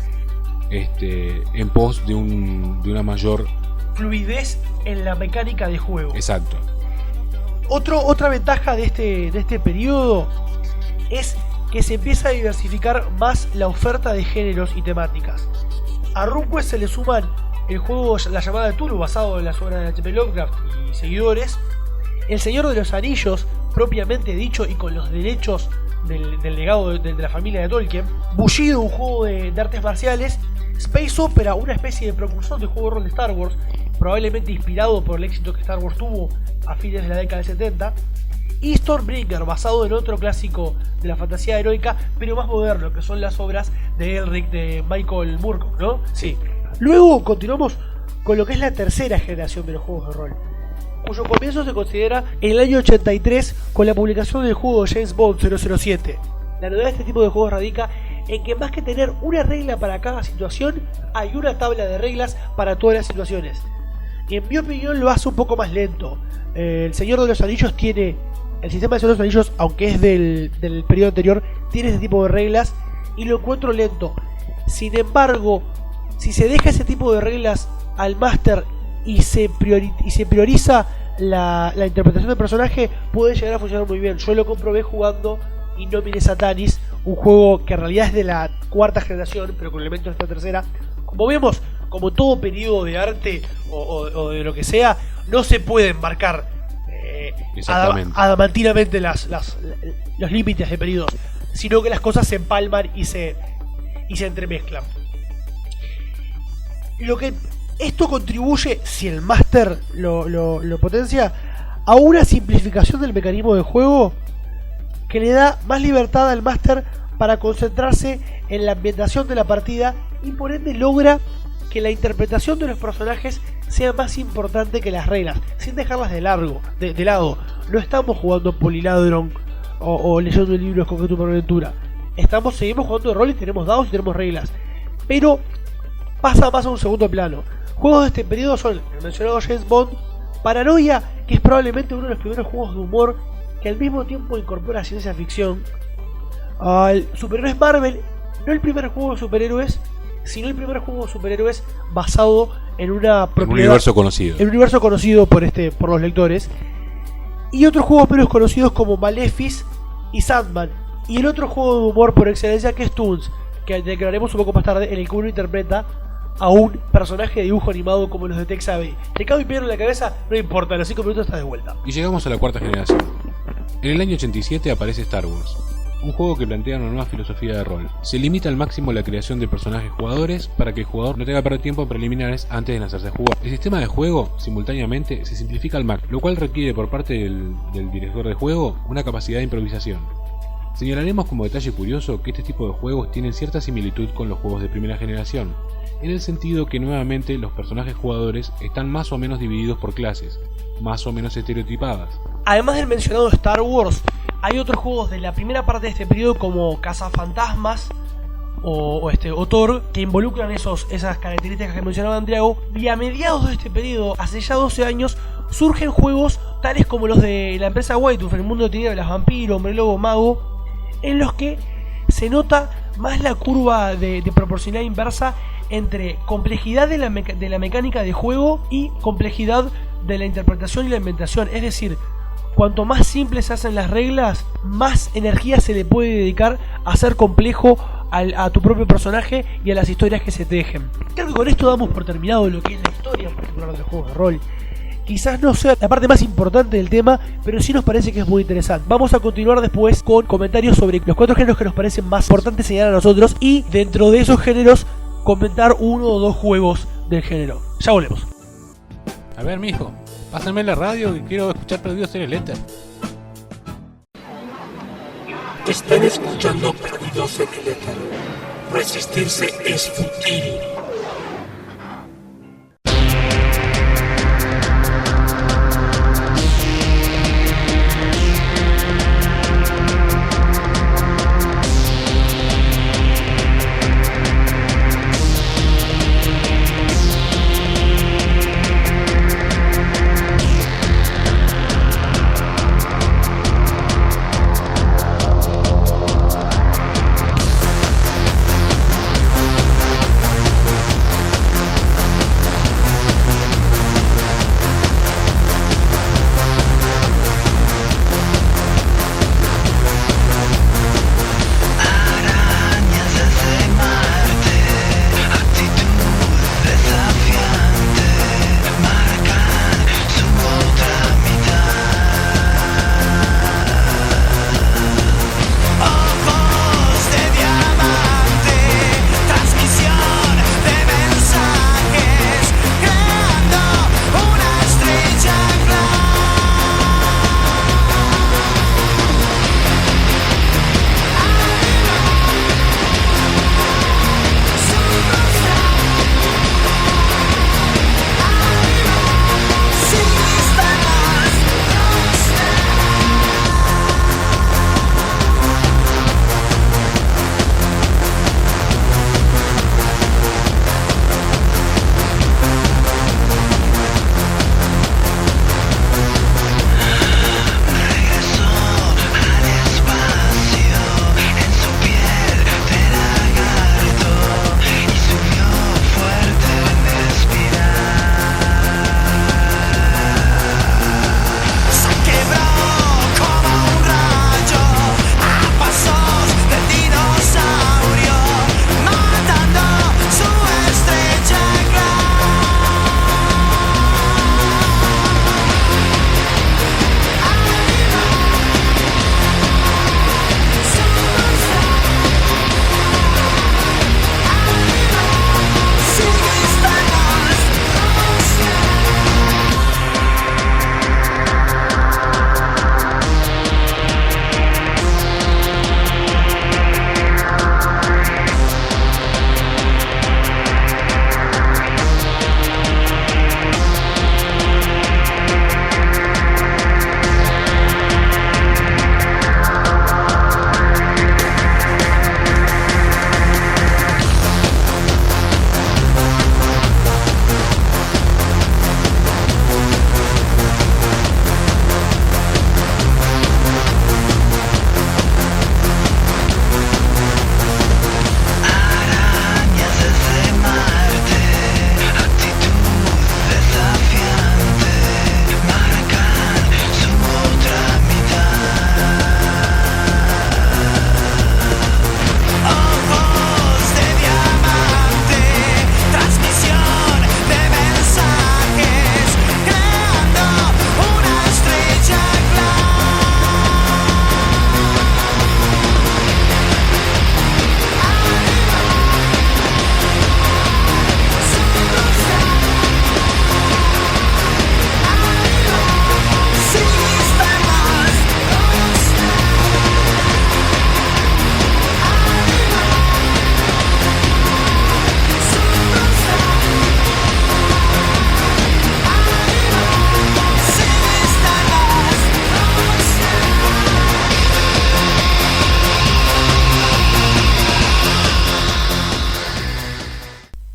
en pos de una mayor fluidez en la mecánica de juego. Exacto. Otra ventaja de este periodo es que se empieza a diversificar más la oferta de géneros y temáticas. A RuneQuest se le suman el juego La Llamada de Cthulhu, basado en las obras de H.P. Lovecraft y seguidores, El Señor de los Anillos, propiamente dicho y con los derechos del legado de la familia de Tolkien, Bushido, un juego de artes marciales, Space Opera, una especie de precursor de juego de rol de Star Wars, probablemente inspirado por el éxito que Star Wars tuvo a fines de la década del 70, y Stormbringer, basado en otro clásico de la fantasía heroica, pero más moderno, que son las obras de Elric, de Michael Moorcock, ¿no? Sí. Luego continuamos con lo que es la tercera generación de los juegos de rol, cuyo comienzo se considera en el año 83 con la publicación del juego de James Bond 007. La novedad de este tipo de juegos radica en que más que tener una regla para cada situación, hay una tabla de reglas para todas las situaciones. Y en mi opinión lo hace un poco más lento. El Señor de los Anillos tiene... El sistema de Señor de los Anillos, aunque es del periodo anterior, tiene ese tipo de reglas y lo encuentro lento. Sin embargo, si se deja ese tipo de reglas al máster y se prioriza la interpretación del personaje puede llegar a funcionar muy bien. Yo lo comprobé jugando Innomine Satanis, un juego que en realidad es de la 4ª generación, pero con elementos de esta 3ª. Como vemos, como todo periodo de arte o de lo que sea, no se puede embarcar adamantinamente los límites de periodos, sino que las cosas se empalman y se entremezclan. Lo que esto contribuye, si el máster lo potencia, a una simplificación del mecanismo de juego que le da más libertad al máster para concentrarse en la ambientación de la partida y por ende logra que la interpretación de los personajes sea más importante que las reglas, sin dejarlas de lado. No estamos jugando Polyladron o leyendo el libro Escoge tu aventura. Seguimos jugando de rol y tenemos dados y tenemos reglas, pero pasa más a un segundo plano. Juegos de este periodo son el mencionado James Bond, Paranoia, que es probablemente uno de los primeros juegos de humor que al mismo tiempo incorpora ciencia ficción, Superhéroes Marvel, no el primer juego de superhéroes, sino el primer juego de superhéroes basado en una propiedad, un universo conocido. En un universo conocido por los lectores. Y otros juegos menos conocidos como Malefic y Sandman. Y el otro juego de humor por excelencia que es Toons, que declararemos un poco más tarde, en el que uno interpreta a un personaje de dibujo animado como los de Tex Avery. Te cago y pierdo en la cabeza, no importa, en los 5 minutos estás de vuelta. Y llegamos a la 4ª generación. En el año 87 aparece Star Wars, un juego que plantea una nueva filosofía de rol. Se limita al máximo la creación de personajes jugadores para que el jugador no tenga que perder tiempo en preliminares antes de lanzarse a jugar. El sistema de juego, simultáneamente, se simplifica al máximo, lo cual requiere por parte del director de juego una capacidad de improvisación. Señalaremos como detalle curioso que este tipo de juegos tienen cierta similitud con los juegos de primera generación, en el sentido que nuevamente los personajes jugadores están más o menos divididos por clases, más o menos estereotipadas. Además del mencionado Star Wars, hay otros juegos de la primera parte de este periodo como Cazafantasmas o Thor, que involucran esas características que mencionaba Andriago. Y a mediados de este periodo, hace ya 12 años, surgen juegos tales como los de la empresa White Wolf, El Mundo de Tinieblas, Vampiro, Hombre Lobo, Mago, en los que se nota más la curva de proporcionalidad inversa entre complejidad de la mecánica de juego y complejidad de la interpretación y la inventación. Es decir, cuanto más simples se hacen las reglas, más energía se le puede dedicar a hacer complejo a tu propio personaje y a las historias que se tejen. Creo que con esto damos por terminado lo que es la historia particular de los juegos de rol. Quizás no sea la parte más importante del tema, pero sí nos parece que es muy interesante. Vamos a continuar después con comentarios sobre los 4 géneros que nos parecen más importantes señalar a nosotros, y dentro de esos géneros comentar 1 o 2 juegos del género. Ya volvemos. A ver, mijo, pásame la radio que quiero escuchar Perdidos en el Éter. Están escuchando Perdidos en el Éter. Resistirse es fútil.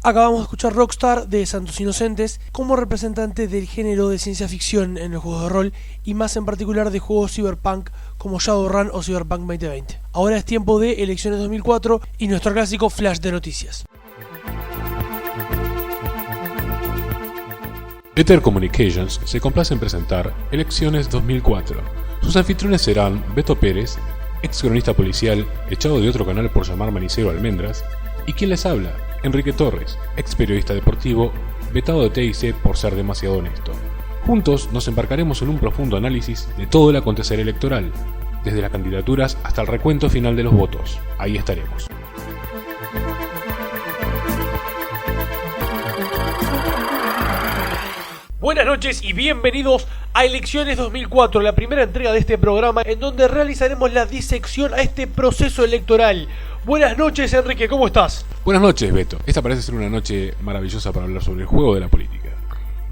Acabamos de escuchar Rockstar de Santos Inocentes como representante del género de ciencia ficción en los juegos de rol y más en particular de juegos cyberpunk como Shadowrun o Cyberpunk 2020. Ahora es tiempo de elecciones 2004 y nuestro clásico flash de noticias. Ether Communications se complace en presentar Elecciones 2004. Sus anfitriones serán Beto Pérez, ex cronista policial echado de otro canal por llamar Manicero Almendras, y quien les habla, Enrique Torres, ex periodista deportivo, vetado de TIC por ser demasiado honesto. Juntos nos embarcaremos en un profundo análisis de todo el acontecer electoral, desde las candidaturas hasta el recuento final de los votos. Ahí estaremos. Buenas noches y bienvenidos a Elecciones 2004, la primera entrega de este programa en donde realizaremos la disección a este proceso electoral. Buenas noches, Enrique, ¿cómo estás? Buenas noches, Beto. Esta parece ser una noche maravillosa para hablar sobre el juego de la política.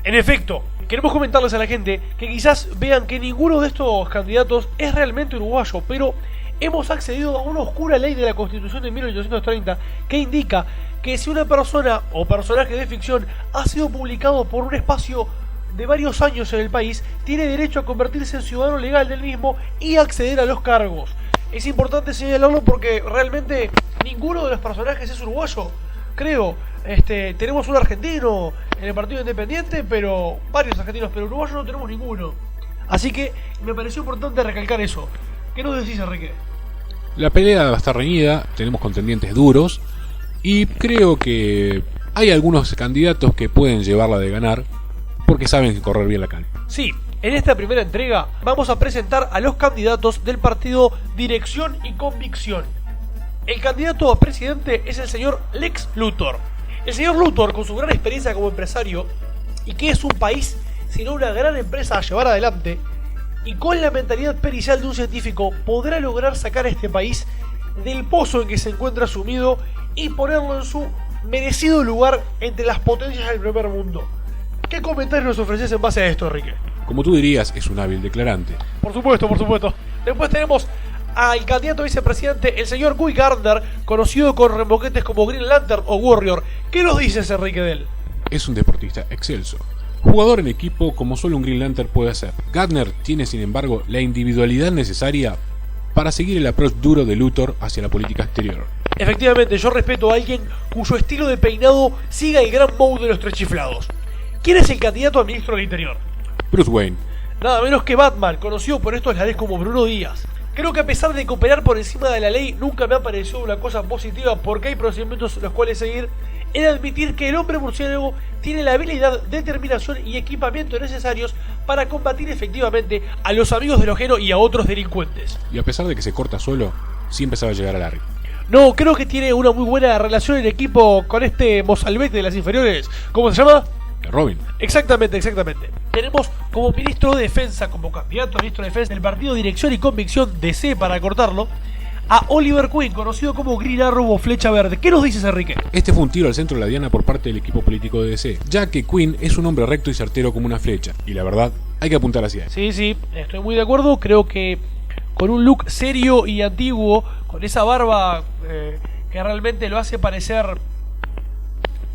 En efecto, queremos comentarles a la gente que quizás vean que ninguno de estos candidatos es realmente uruguayo, pero hemos accedido a una oscura ley de la Constitución de 1830 que indica que si una persona o personaje de ficción ha sido publicado por un espacio de varios años en el país, tiene derecho a convertirse en ciudadano legal del mismo y acceder a los cargos. Es importante señalarlo porque realmente ninguno de los personajes es uruguayo, creo. Tenemos un argentino en el Partido Independiente, pero varios argentinos, pero uruguayos no tenemos ninguno. Así que me pareció importante recalcar eso. ¿Qué nos decís, Enrique? La pelea va a estar reñida, tenemos contendientes duros, y creo que hay algunos candidatos que pueden llevarla de ganar, porque saben correr bien la cancha. Sí, en esta primera entrega vamos a presentar a los candidatos del partido Dirección y Convicción. El candidato a presidente es el señor Lex Luthor. El señor Luthor, con su gran experiencia como empresario, y que es un país, sino una gran empresa a llevar adelante, y con la mentalidad pericial de un científico, podrá lograr sacar a este país del pozo en que se encuentra sumido y ponerlo en su merecido lugar entre las potencias del primer mundo. ¿Qué comentarios nos ofreces en base a esto, Enrique? Como tú dirías, es un hábil declarante. Por supuesto, por supuesto. Después tenemos al candidato a vicepresidente, el señor Guy Gardner, conocido con remoquetes como Green Lantern o Warrior. ¿Qué nos dices, Enrique, de él? Es un deportista excelso, jugador en equipo como solo un Green Lantern puede hacer. Gardner tiene, sin embargo, la individualidad necesaria para seguir el approach duro de Luthor hacia la política exterior. Efectivamente, yo respeto a alguien cuyo estilo de peinado siga el gran mode de los tres chiflados. ¿Quién es el candidato a ministro del Interior? Bruce Wayne. Nada menos que Batman, conocido por estos lares como Bruno Díaz. Creo que a pesar de cooperar por encima de la ley, nunca me ha parecido una cosa positiva porque hay procedimientos los cuales seguir en admitir que el hombre murciélago tiene la habilidad, determinación y equipamiento necesarios para combatir efectivamente a los amigos del ojero y a otros delincuentes. Y a pesar de que se corta solo, siempre sabe llegar al área. No, creo que tiene una muy buena relación en equipo con este mozalbete de las inferiores. ¿Cómo se llama? Robin. Exactamente. Tenemos como ministro de Defensa, como candidato a ministro de Defensa del partido Dirección y Convicción DC, para cortarlo, a Oliver Queen, conocido como Green Arrow o Flecha Verde. ¿Qué nos dices, Enrique? Este fue un tiro al centro de la diana por parte del equipo político de DC, ya que Queen es un hombre recto y certero como una flecha, y la verdad, hay que apuntar hacia él. Sí, estoy muy de acuerdo. Creo que con un look serio y antiguo, con esa barba que realmente lo hace parecer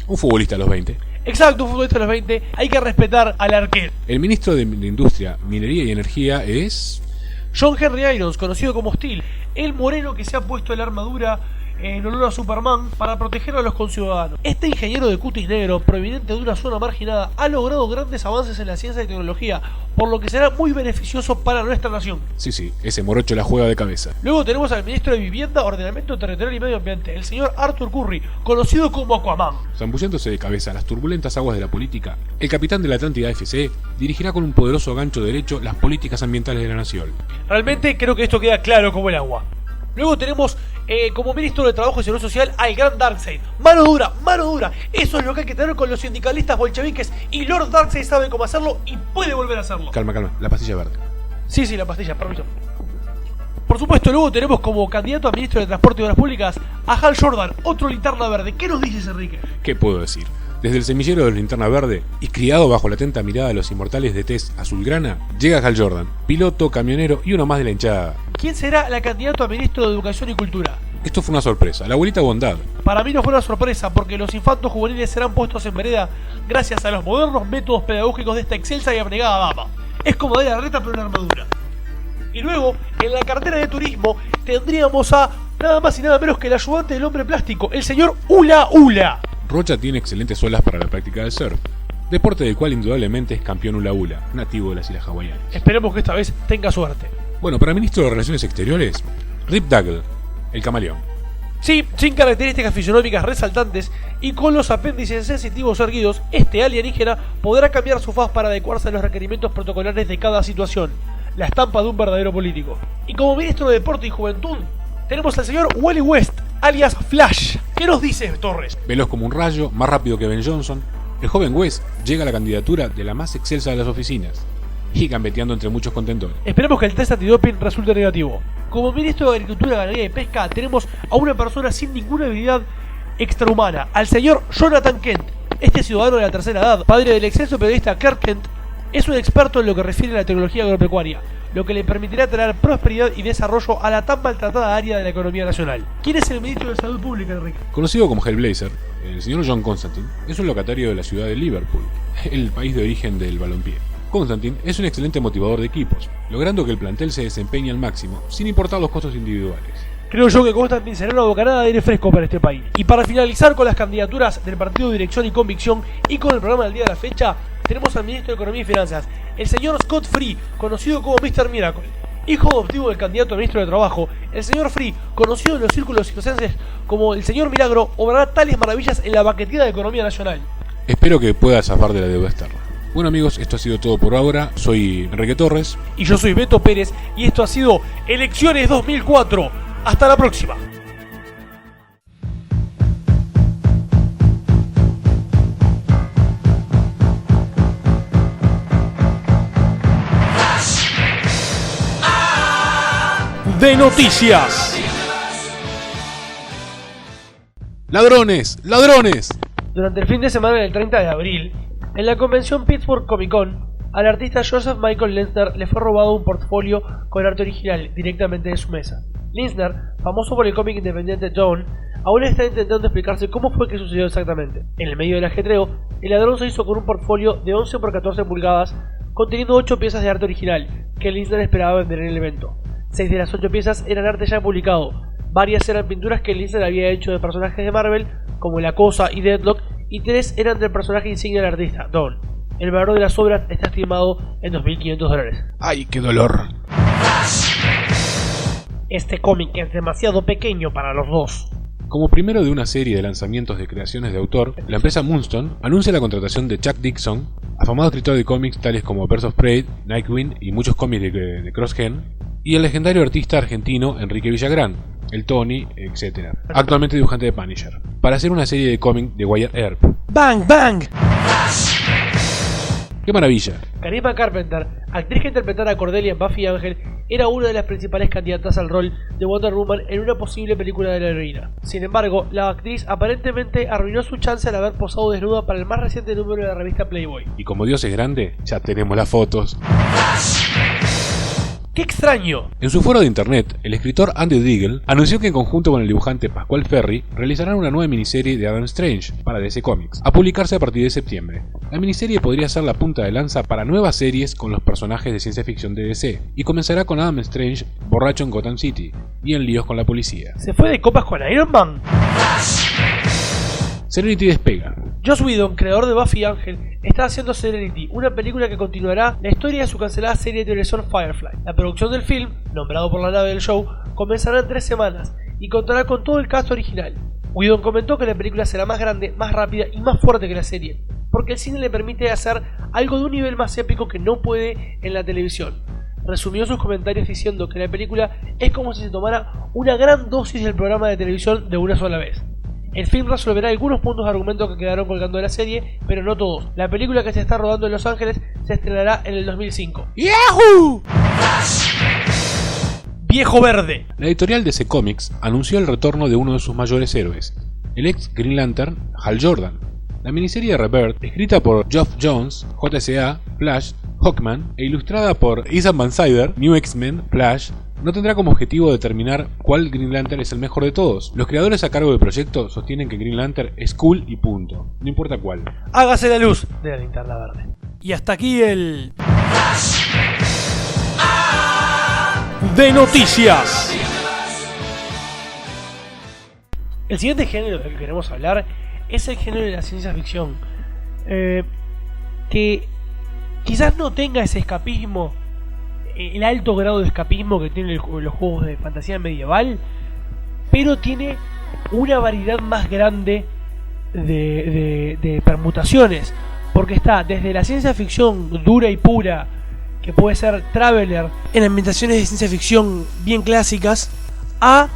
un futbolista a los 20. Exacto, un futbolista de los 20. Hay que respetar al arquero. El ministro de Industria, Minería y Energía es John Henry Irons, conocido como Steel, el moreno que se ha puesto la armadura en honor a Superman para proteger a los conciudadanos. Este ingeniero de cutis negro, proveniente de una zona marginada, ha logrado grandes avances en la ciencia y tecnología, por lo que será muy beneficioso para nuestra nación. Sí, ese morocho la juega de cabeza. Luego tenemos al ministro de Vivienda, Ordenamiento Territorial y Medio Ambiente, el señor Arthur Curry, conocido como Aquaman. Zambulléndose de cabeza a las turbulentas aguas de la política, el capitán de la Atlántida FC dirigirá con un poderoso gancho derecho las políticas ambientales de la nación. Realmente creo que esto queda claro como el agua. Luego tenemos como ministro de Trabajo y Seguridad Social al gran Darkseid. Mano dura. Eso es lo que hay que tener con los sindicalistas bolcheviques. Y Lord Darkseid sabe cómo hacerlo y puede volver a hacerlo. Calma, la pastilla verde. Sí, la pastilla, permiso. Por supuesto, luego tenemos como candidato a ministro de Transporte y Obras Públicas a Hal Jordan, otro linterna verde. ¿Qué nos dices, Enrique? ¿Qué puedo decir? Desde el semillero de la linterna verde y criado bajo la atenta mirada de los inmortales de tez azulgrana, llega Hal Jordan, piloto, camionero y uno más de la hinchada. ¿Quién será la candidata a ministro de Educación y Cultura? Esto fue una sorpresa, la abuelita Bondad, Para mí no fue una sorpresa, porque los infantos juveniles serán puestos en vereda gracias a los modernos métodos pedagógicos de esta excelsa y abnegada dama. Es como de la reta pero una armadura. Y luego, en la cartera de turismo, tendríamos a nada más y nada menos que el ayudante del hombre plástico, el señor Ula Ula. Rocha tiene excelentes olas para la práctica del surf, deporte del cual indudablemente es campeón Ula Ula, nativo de las Islas Hawaianas. Esperemos que esta vez tenga suerte. Bueno, para ministro de Relaciones Exteriores, Rip Duggle, el camaleón. Sí, sin características fisionómicas resaltantes y con los apéndices sensitivos erguidos, este alienígena podrá cambiar su faz para adecuarse a los requerimientos protocolares de cada situación. La estampa de un verdadero político. Y como ministro de Deporte y Juventud, tenemos al señor Wally West, alias Flash. ¿Qué nos dice Torres? Veloz como un rayo, más rápido que Ben Johnson, el joven West llega a la candidatura de la más excelsa de las oficinas y gambeteando entre muchos contendores. Esperemos que el test antidoping resulte negativo. Como ministro de Agricultura, Ganadería y Pesca tenemos a una persona sin ninguna habilidad extrahumana, al señor Jonathan Kent. Este ciudadano de la tercera edad, padre del excelso periodista Clark Kent, es un experto en lo que refiere a la tecnología agropecuaria, lo que le permitirá traer prosperidad y desarrollo a la tan maltratada área de la economía nacional. ¿Quién es el ministro de Salud Pública, Enrique? Conocido como Hellblazer, el señor John Constantine es un locatario de la ciudad de Liverpool, el país de origen del balompié. Constantine es un excelente motivador de equipos, logrando que el plantel se desempeñe al máximo, sin importar los costos individuales. Creo yo que Constantine será una bocanada de aire fresco para este país. Y para finalizar con las candidaturas del Partido Dirección y Convicción y con el programa del día de la fecha, tenemos al ministro de Economía y Finanzas, el señor Scott Free, conocido como Mr. Miracle. Hijo adoptivo del candidato a ministro de Trabajo, el señor Free, conocido en los círculos circenses como el señor Milagro, obrará tales maravillas en la baquetía de economía nacional. Espero que pueda zafar de la deuda externa. Bueno amigos, esto ha sido todo por ahora. Soy Enrique Torres. Y yo soy Beto Pérez y esto ha sido Elecciones 2004. Hasta la próxima. De noticias. ¡Ladrones! ¡Ladrones! Durante el fin de semana del 30 de abril, en la convención Pittsburgh Comic Con, al artista Joseph Michael Linsner le fue robado un portfolio con arte original directamente de su mesa. Linsner, famoso por el cómic independiente Dawn, aún está intentando explicarse cómo fue que sucedió exactamente. En el medio del ajetreo, el ladrón se hizo con un portfolio de 11 por 14 pulgadas conteniendo 8 piezas de arte original que Linsner esperaba vender en el evento. 6 de las 8 piezas eran arte ya publicado, varias eran pinturas que Linsner había hecho de personajes de Marvel como La Cosa y Deadlock, y 3 eran del personaje insignia del artista, Dawn. El valor de las obras está estimado en $2.500. ¡Ay, qué dolor! Este cómic es demasiado pequeño para los dos. Como primero de una serie de lanzamientos de creaciones de autor, la empresa Moonstone anuncia la contratación de Chuck Dixon, afamado escritor de cómics tales como Birds of Prey, Nightwing y muchos cómics de Cross-Gen, y el legendario artista argentino Enrique Villagrán, el Tony, etc., actualmente dibujante de Punisher, para hacer una serie de cómics de Wyatt Earp. ¡Bang, bang! ¡Qué maravilla! Karima Carpenter, actriz que interpretara a Cordelia en Buffy Ángel, era una de las principales candidatas al rol de Wonder Woman en una posible película de la heroína. Sin embargo, la actriz aparentemente arruinó su chance al haber posado desnuda para el más reciente número de la revista Playboy. Y como Dios es grande, ya tenemos las fotos. ¡Qué extraño! En su foro de internet, el escritor Andy Deagle anunció que en conjunto con el dibujante Pascual Ferry realizarán una nueva miniserie de Adam Strange para DC Comics, a publicarse a partir de septiembre. La miniserie podría ser la punta de lanza para nuevas series con los personajes de ciencia ficción de DC, y comenzará con Adam Strange borracho en Gotham City y en líos con la policía. ¿Se fue de copas con Iron Man? Serenity despega. Joss Whedon, creador de Buffy Ángel, está haciendo Serenity, una película que continuará la historia de su cancelada serie de televisión Firefly. La producción del film, nombrado por la nave del show, comenzará en 3 semanas y contará con todo el cast original. Whedon comentó que la película será más grande, más rápida y más fuerte que la serie, porque el cine le permite hacer algo de un nivel más épico que no puede en la televisión. Resumió sus comentarios diciendo que la película es como si se tomara una gran dosis del programa de televisión de una sola vez. El film resolverá algunos puntos de argumento que quedaron colgando de la serie, pero no todos. La película, que se está rodando en Los Ángeles, se estrenará en el 2005. ¡Yahoo! ¡Viejo verde! La editorial DC Comics anunció el retorno de uno de sus mayores héroes, el ex Green Lantern, Hal Jordan. La miniserie de Rebirth, escrita por Geoff Johns, JSA, Flash, Hawkman, e ilustrada por Ethan Van Sciver, New X-Men, Flash, no tendrá como objetivo determinar cuál Green Lantern es el mejor de todos. Los creadores a cargo del proyecto sostienen que Green Lantern es cool y punto, no importa cuál. Hágase la luz de la linterna verde. Y hasta aquí el... de noticias. El siguiente género del que queremos hablar es el género de la ciencia ficción, que quizás no tenga ese escapismo, el alto grado de escapismo que tienen los juegos de fantasía medieval, pero tiene una variedad más grande de permutaciones, porque está desde la ciencia ficción dura y pura, que puede ser Traveler en ambientaciones de ciencia ficción bien clásicas, a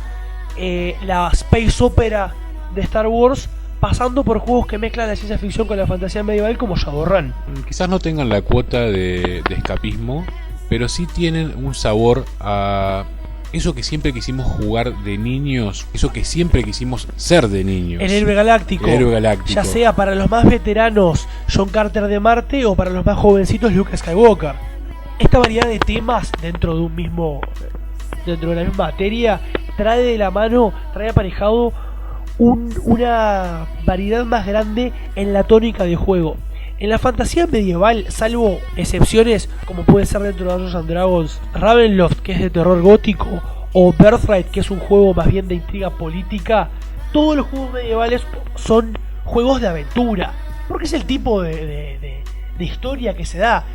la space opera de Star Wars, pasando por juegos que mezclan la ciencia ficción con la fantasía medieval como Shadowrun. Quizás no tengan la cuota de escapismo, pero sí tienen un sabor a eso que siempre quisimos jugar de niños, eso que siempre quisimos ser de niños. El héroe galáctico. El héroe galáctico. Ya sea para los más veteranos John Carter de Marte o para los más jovencitos Luke Skywalker. Esta variedad de temas dentro de la misma materia trae aparejado una variedad más grande en la tónica de juego. En la fantasía medieval, salvo excepciones como puede ser dentro de Dungeons & Dragons, Ravenloft, que es de terror gótico, o Birthright, que es un juego más bien de intriga política, todos los juegos medievales son juegos de aventura, porque es el tipo de historia que se da.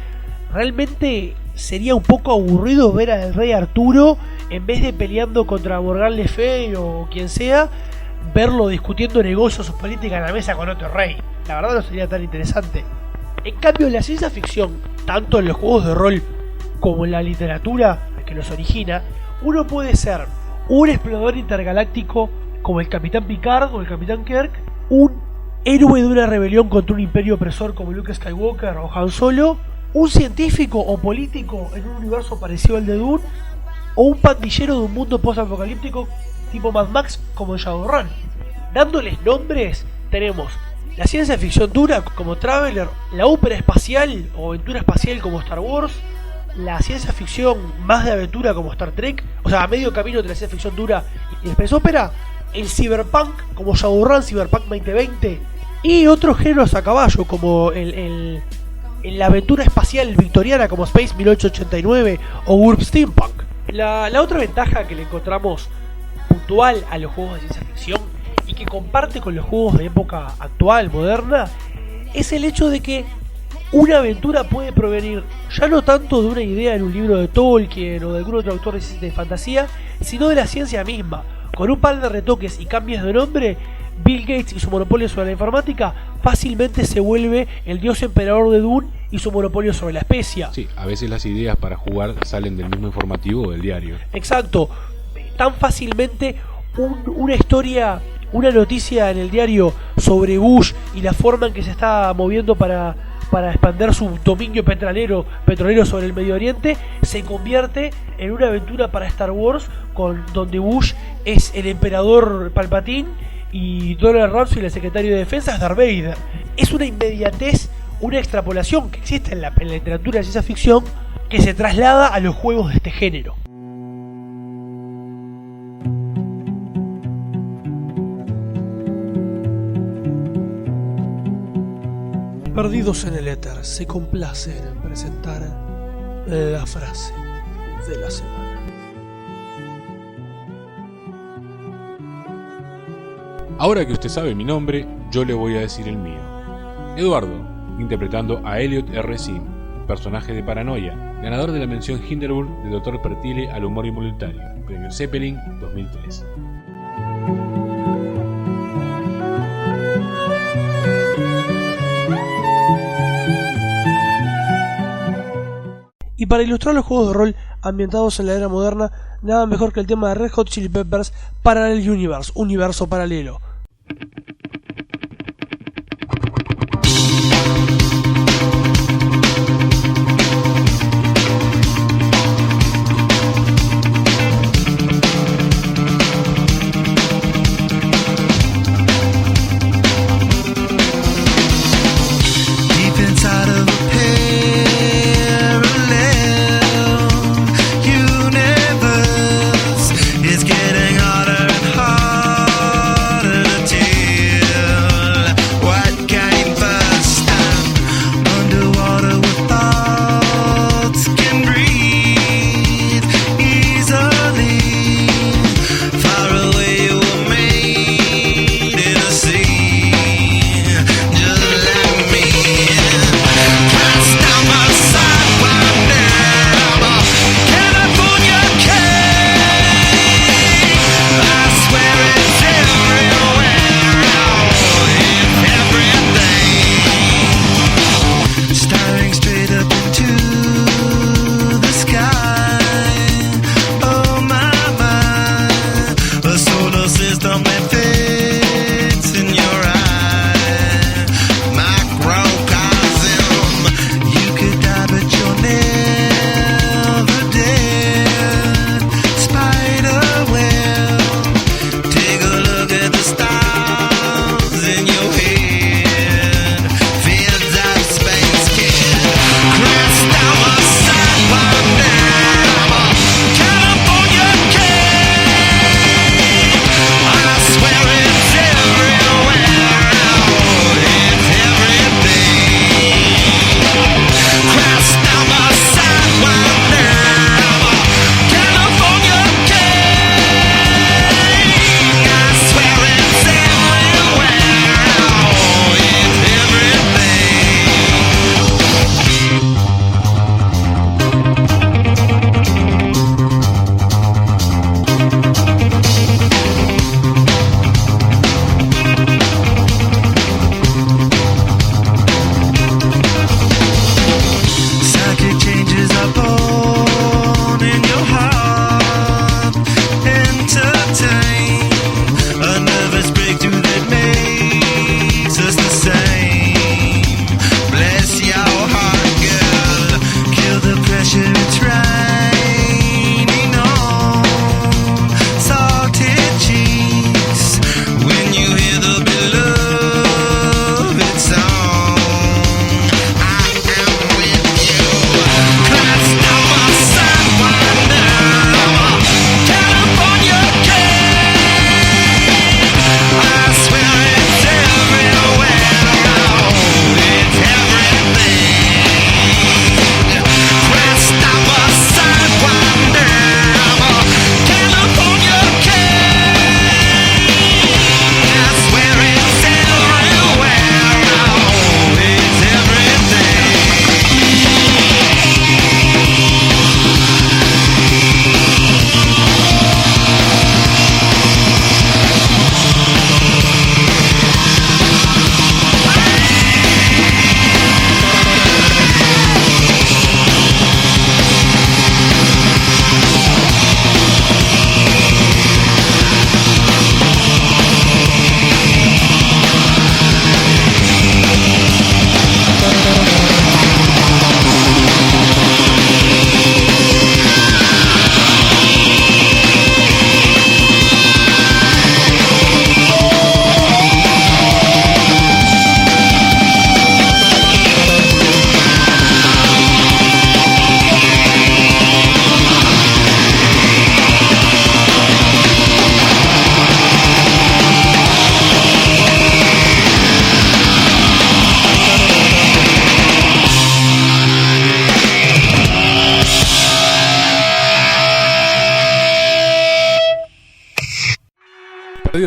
Realmente sería un poco aburrido ver al rey Arturo, en vez de peleando contra Morgan Le Fay o quien sea, verlo discutiendo negocios o política en la mesa con otro rey. La verdad no sería tan interesante. En cambio, en la ciencia ficción, tanto en los juegos de rol como en la literatura que los origina, uno puede ser un explorador intergaláctico como el Capitán Picard o el Capitán Kirk, un héroe de una rebelión contra un imperio opresor como Luke Skywalker o Han Solo, un científico o político en un universo parecido al de Dune, o un pandillero de un mundo post-apocalíptico tipo Mad Max como en Shadowrun. Dándoles nombres, tenemos la ciencia ficción dura como Traveler, la ópera espacial o aventura espacial como Star Wars, la ciencia ficción más de aventura como Star Trek, o sea, a medio camino de la ciencia ficción dura y la space opera, el cyberpunk como Shadowrun, Cyberpunk 2020, y otros géneros a caballo como la aventura espacial victoriana como Space 1889 o Warp Steampunk. La otra ventaja que le encontramos puntual a los juegos de ciencia ficción y que comparte con los juegos de época actual, moderna, es el hecho de que una aventura puede provenir ya no tanto de una idea en un libro de Tolkien o de algún otro autor de fantasía, sino de la ciencia misma. Con un par de retoques y cambios de nombre, Bill Gates y su monopolio sobre la informática fácilmente se vuelve el dios emperador de Dune y su monopolio sobre la especia. Sí, a veces las ideas para jugar salen del mismo informativo o del diario. Exacto, tan fácilmente una historia, una noticia en el diario sobre Bush y la forma en que se está moviendo para expandir su dominio petrolero sobre el Medio Oriente, se convierte en una aventura para Star Wars donde Bush es el emperador Palpatine y Donald Rumsfeld, el secretario de defensa, es Darth Vader. Es una inmediatez, una extrapolación que existe en la literatura de ciencia ficción que se traslada a los juegos de este género. Perdidos en el éter se complacen en presentar la frase de la semana. Ahora que usted sabe mi nombre, yo le voy a decir el mío. Eduardo, interpretando a Elliot R. Sim, personaje de Paranoia, ganador de la mención Hindenburg de Dr. Pertile al humor involuntario, Premio Zeppelin 2003. Y para ilustrar los juegos de rol ambientados en la era moderna, nada mejor que el tema de Red Hot Chili Peppers, Parallel Universe, universo paralelo. Universe.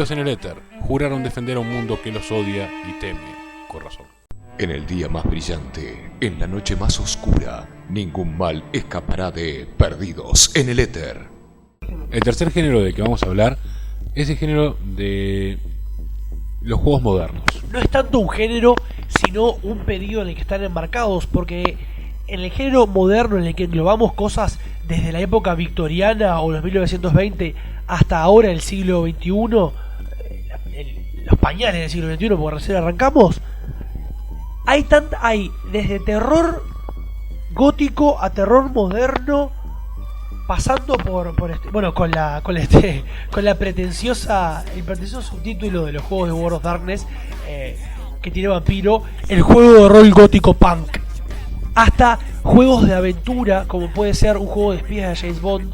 Perdidos en el éter, juraron defender a un mundo que los odia y teme, con razón. En el día más brillante, en la noche más oscura, ningún mal escapará de Perdidos en el éter. El tercer género del que vamos a hablar es el género de los juegos modernos. No es tanto un género, sino un periodo en el que están enmarcados, porque en el género moderno en el que englobamos cosas desde la época victoriana o los 1920 hasta ahora el siglo XXI, los pañales del siglo XXI, porque recién arrancamos, hay desde terror gótico a terror moderno, pasando por bueno, con el pretencioso subtítulo de los juegos de World of Darkness, que tiene vampiro, el juego de rol gótico punk, hasta juegos de aventura como puede ser un juego de espías de James Bond,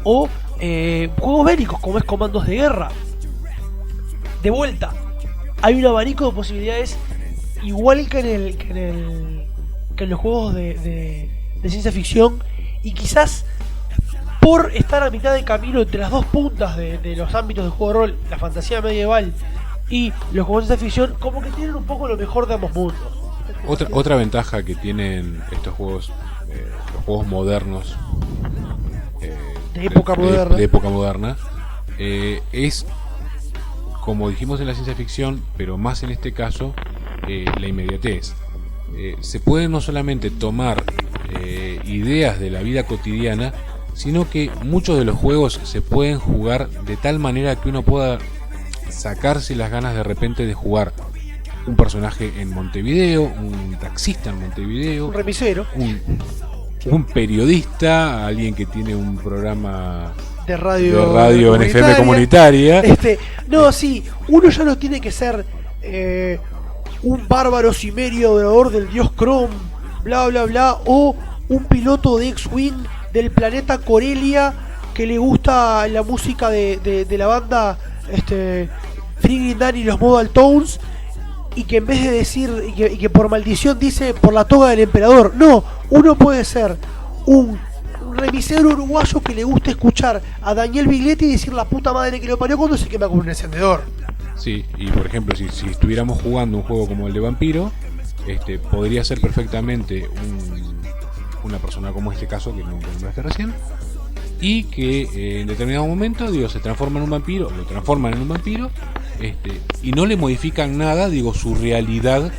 o juegos bélicos como es Comandos de Guerra. De vuelta, hay un abanico de posibilidades igual que en los juegos de ciencia ficción, y quizás por estar a mitad de camino entre las dos puntas de los ámbitos de juego de rol, la fantasía medieval y los juegos de ciencia ficción, como que tienen un poco lo mejor de ambos mundos. Otra ventaja que tienen estos juegos, los juegos modernos, de época moderna, es, como dijimos en la ciencia ficción, pero más en este caso, la inmediatez. Se pueden no solamente tomar ideas de la vida cotidiana, sino que muchos de los juegos se pueden jugar de tal manera que uno pueda sacarse las ganas de repente de jugar un personaje en Montevideo, un taxista en Montevideo, un remisero, un periodista, alguien que tiene un programa de radio en FM comunitaria. Sí, uno ya no tiene que ser un bárbaro cimerio adorador del dios Chrome, bla bla bla, o un piloto de X-Wing del planeta Corelia que le gusta la música de la banda Friggin' Dan y los Modal Tones, y que en vez de decir y que por maldición dice por la toga del emperador. No, uno puede ser un remisero uruguayo que le gusta escuchar a Daniel Biglietti y decir la puta madre que lo parió cuando se quema con un encendedor. Sí, y por ejemplo, si estuviéramos jugando un juego como el de vampiro, podría ser perfectamente una persona como este caso que nunca nombraste recién, y que en determinado momento, se transforma en un vampiro, lo transforman en un vampiro, y no le modifican nada, su realidad,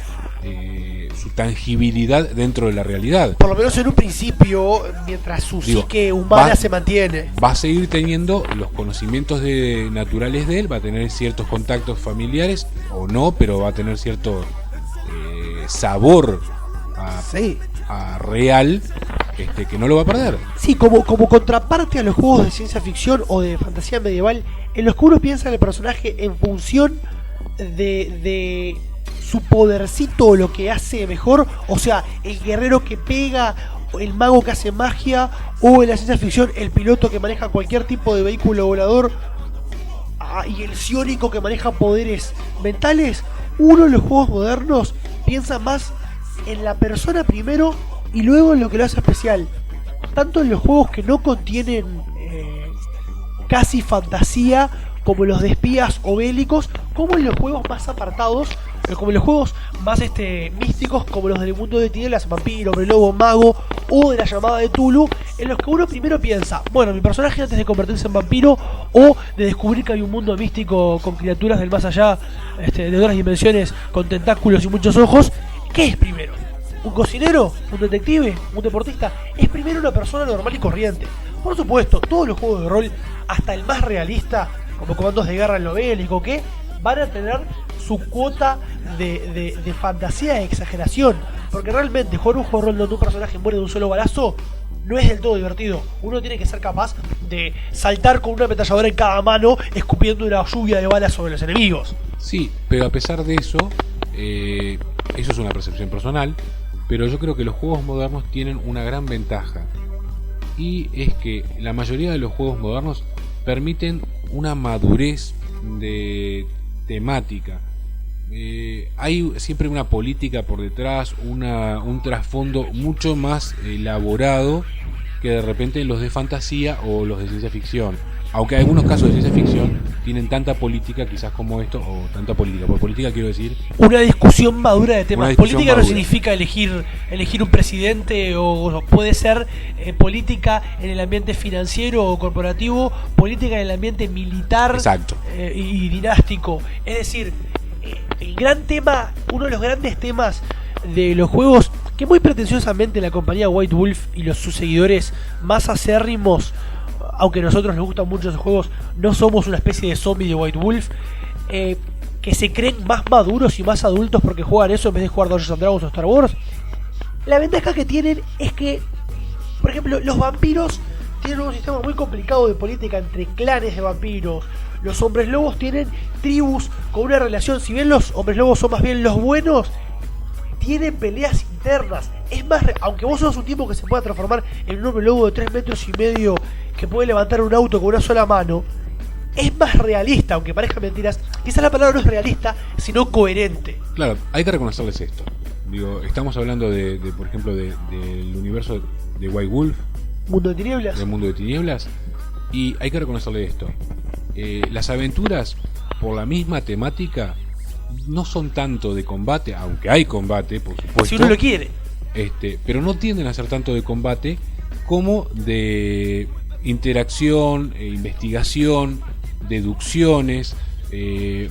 su tangibilidad dentro de la realidad. Por lo menos en un principio, mientras su psique humana se mantiene. Va a seguir teniendo los conocimientos naturales de él, va a tener ciertos contactos familiares, o no, pero va a tener cierto sabor a real, que no lo va a perder. Sí, como contraparte a los juegos de ciencia ficción o de fantasía medieval, en los que uno piensa en el personaje en función de su podercito o lo que hace mejor, o sea, el guerrero que pega, el mago que hace magia, o en la ciencia ficción el piloto que maneja cualquier tipo de vehículo volador, y el psiónico que maneja poderes mentales. Uno en los juegos modernos piensa más en la persona primero y luego en lo que lo hace especial, tanto en los juegos que no contienen casi fantasía como los de espías o bélicos, como en los juegos más apartados, como en los juegos más místicos, como los del mundo de tinieblas, vampiro, hombre lobo, mago, o de la llamada de Tulu, en los que uno primero piensa, bueno, mi personaje antes de convertirse en vampiro o de descubrir que hay un mundo místico con criaturas del más allá, de otras dimensiones, con tentáculos y muchos ojos, ¿qué es primero? ¿Un cocinero? ¿Un detective? ¿Un deportista? Es primero una persona normal y corriente. Por supuesto, todos los juegos de rol, hasta el más realista, como Comandos de Guerra en lo bélico, que van a tener su cuota de fantasía e exageración, porque realmente jugar un juego de rol donde un personaje muere de un solo balazo no es del todo divertido. Uno tiene que ser capaz de saltar con una ametralladora en cada mano, escupiendo una lluvia de balas sobre los enemigos. Sí, pero a pesar de eso, eso es una percepción personal, pero yo creo que los juegos modernos tienen una gran ventaja, y es que la mayoría de los juegos modernos permiten una madurez de temática. Hay siempre una política por detrás, un trasfondo mucho más elaborado que de repente los de fantasía o los de ciencia ficción. Aunque algunos casos de ciencia ficción tienen tanta política quizás como esto, o tanta política. Por política quiero decir... Una discusión madura de temas. Política madura. No significa elegir un presidente, o puede ser política en el ambiente financiero o corporativo, política en el ambiente militar. Exacto. Y dinástico. Es decir, el gran tema, uno de los grandes temas de los juegos, que muy pretenciosamente la compañía White Wolf y sus seguidores más acérrimos, aunque a nosotros nos gustan mucho esos juegos, no somos una especie de zombie de White Wolf, que se creen más maduros y más adultos porque juegan eso en vez de jugar Dungeons & Dragons o Star Wars. La ventaja que tienen es que, por ejemplo, los vampiros tienen un sistema muy complicado de política entre clanes de vampiros. Los hombres lobos tienen tribus con una relación, si bien los hombres lobos son más bien los buenos, tienen peleas internas. Es más, aunque vos sos un tipo que se pueda transformar en un hombre lobo de 3 metros y medio que puede levantar un auto con una sola mano, es más realista, aunque parezca mentiras. Quizás la palabra no es realista, sino coherente. Claro, hay que reconocerles esto. Digo, estamos hablando de por ejemplo, del universo de White Wolf, Mundo de Tinieblas. Del Mundo de Tinieblas, y hay que reconocerle esto. Las aventuras, por la misma temática, no son tanto de combate, aunque hay combate, por supuesto. Si uno lo quiere. Pero no tienden a ser tanto de combate como de interacción, investigación, deducciones,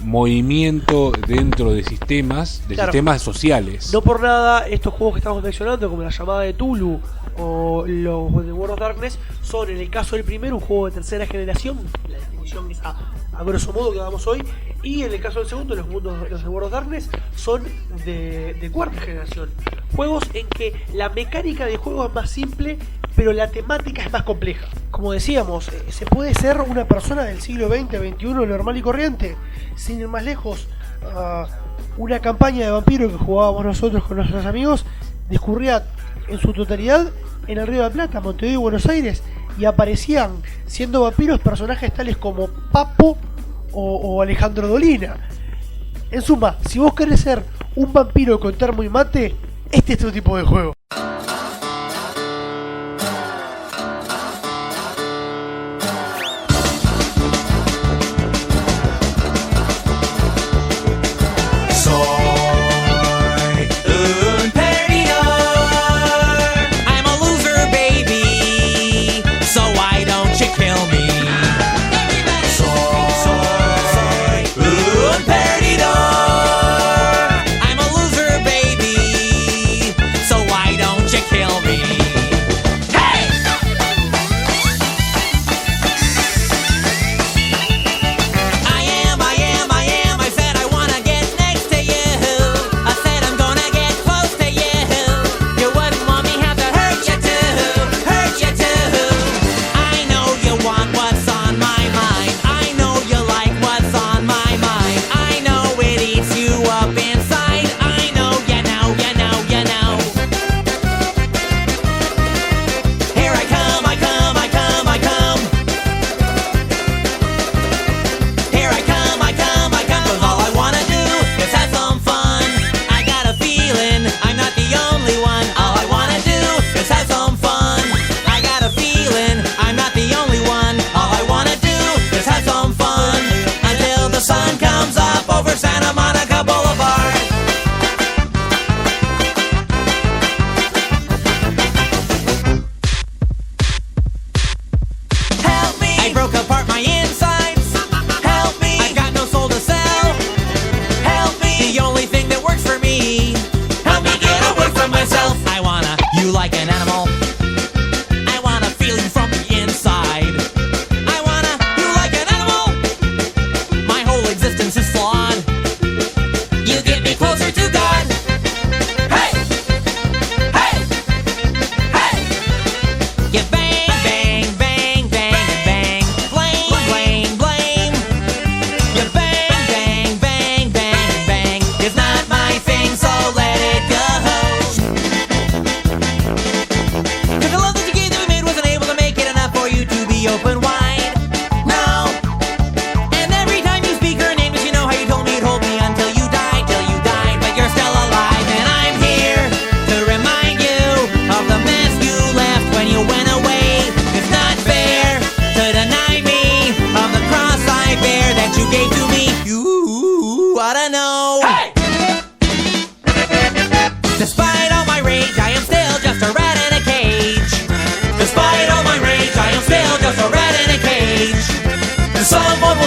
movimiento dentro de sistemas, Claro. sistemas sociales. No por nada estos juegos que estamos mencionando, como la llamada de Tulu o los de World of Darkness, son, en el caso del primero, un juego de tercera generación, la definición es a grosso modo que damos hoy, y en el caso del segundo, los de World of Darkness son de cuarta generación. Juegos en que la mecánica de juego es más simple, pero la temática es más compleja. Como decíamos, se puede ser una persona del siglo XX, XXI, normal y corriente. Sin ir más lejos, una campaña de vampiro que jugábamos nosotros con nuestros amigos discurría en su totalidad en el Río de la Plata, Montevideo y Buenos Aires, y aparecían, siendo vampiros, personajes tales como Papo o Alejandro Dolina. En suma, si vos querés ser un vampiro con termo y mate, este es tu tipo de juego. So why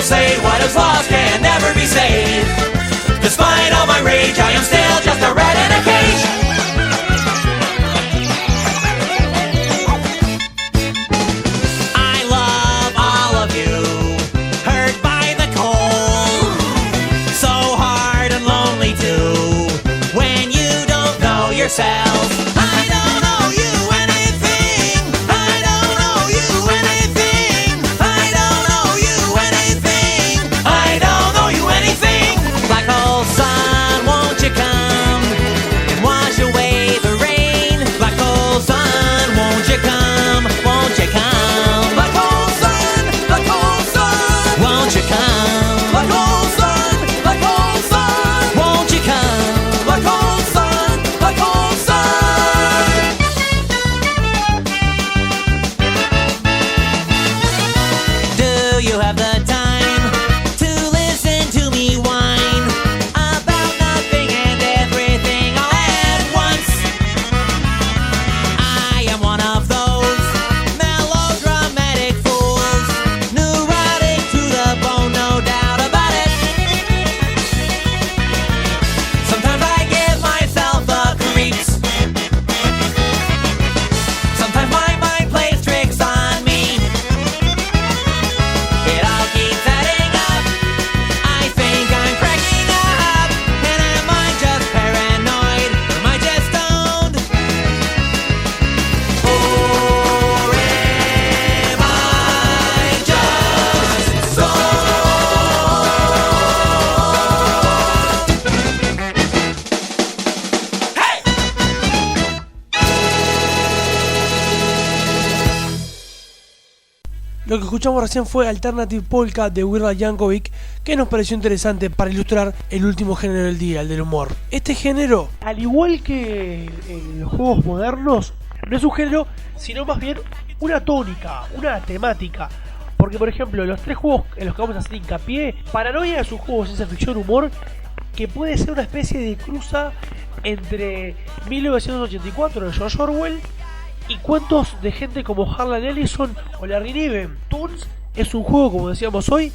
say what is lost can never be saved. Despite all my rage, I am still just a rat in a cage. I love all of you, hurt by the cold, so hard and lonely too, when you don't know yourself. I don't owe you anything, I don't owe you anything, I don't owe you anything, I don't owe you anything. Black hole sun, won't you come and wash away the rain? Black hole sun, won't you come, won't you come? Black hole sun, won't you come? Black hole sun, won't you come? Black hole sun, black hole sun. Do you have the time to listen to me whine about nothing and everything all at once? I am one of those melodramatic fools, neurotic to the bone, no doubt about it. Sometimes I give myself the creeps. Sometimes my mind plays tricks on me. It all keeps adding up. I think I'm cracking up. And am I just paranoid? Or am I just stoned? Or am I just stoned? Lo que escuchamos recién fue Alternative Polka de Weird Al Yankovic, que nos pareció interesante para ilustrar el último género del día, el del humor. Este género, al igual que en los juegos modernos, no es un género, sino más bien una tónica, una temática. Porque, por ejemplo, los tres juegos en los que vamos a hacer hincapié, Paranoia es un juego de ciencia ficción humor que puede ser una especie de cruza entre 1984 de George Orwell y cuentos de gente como Harlan Ellison o Larry Niven. Toons es un juego, como decíamos hoy,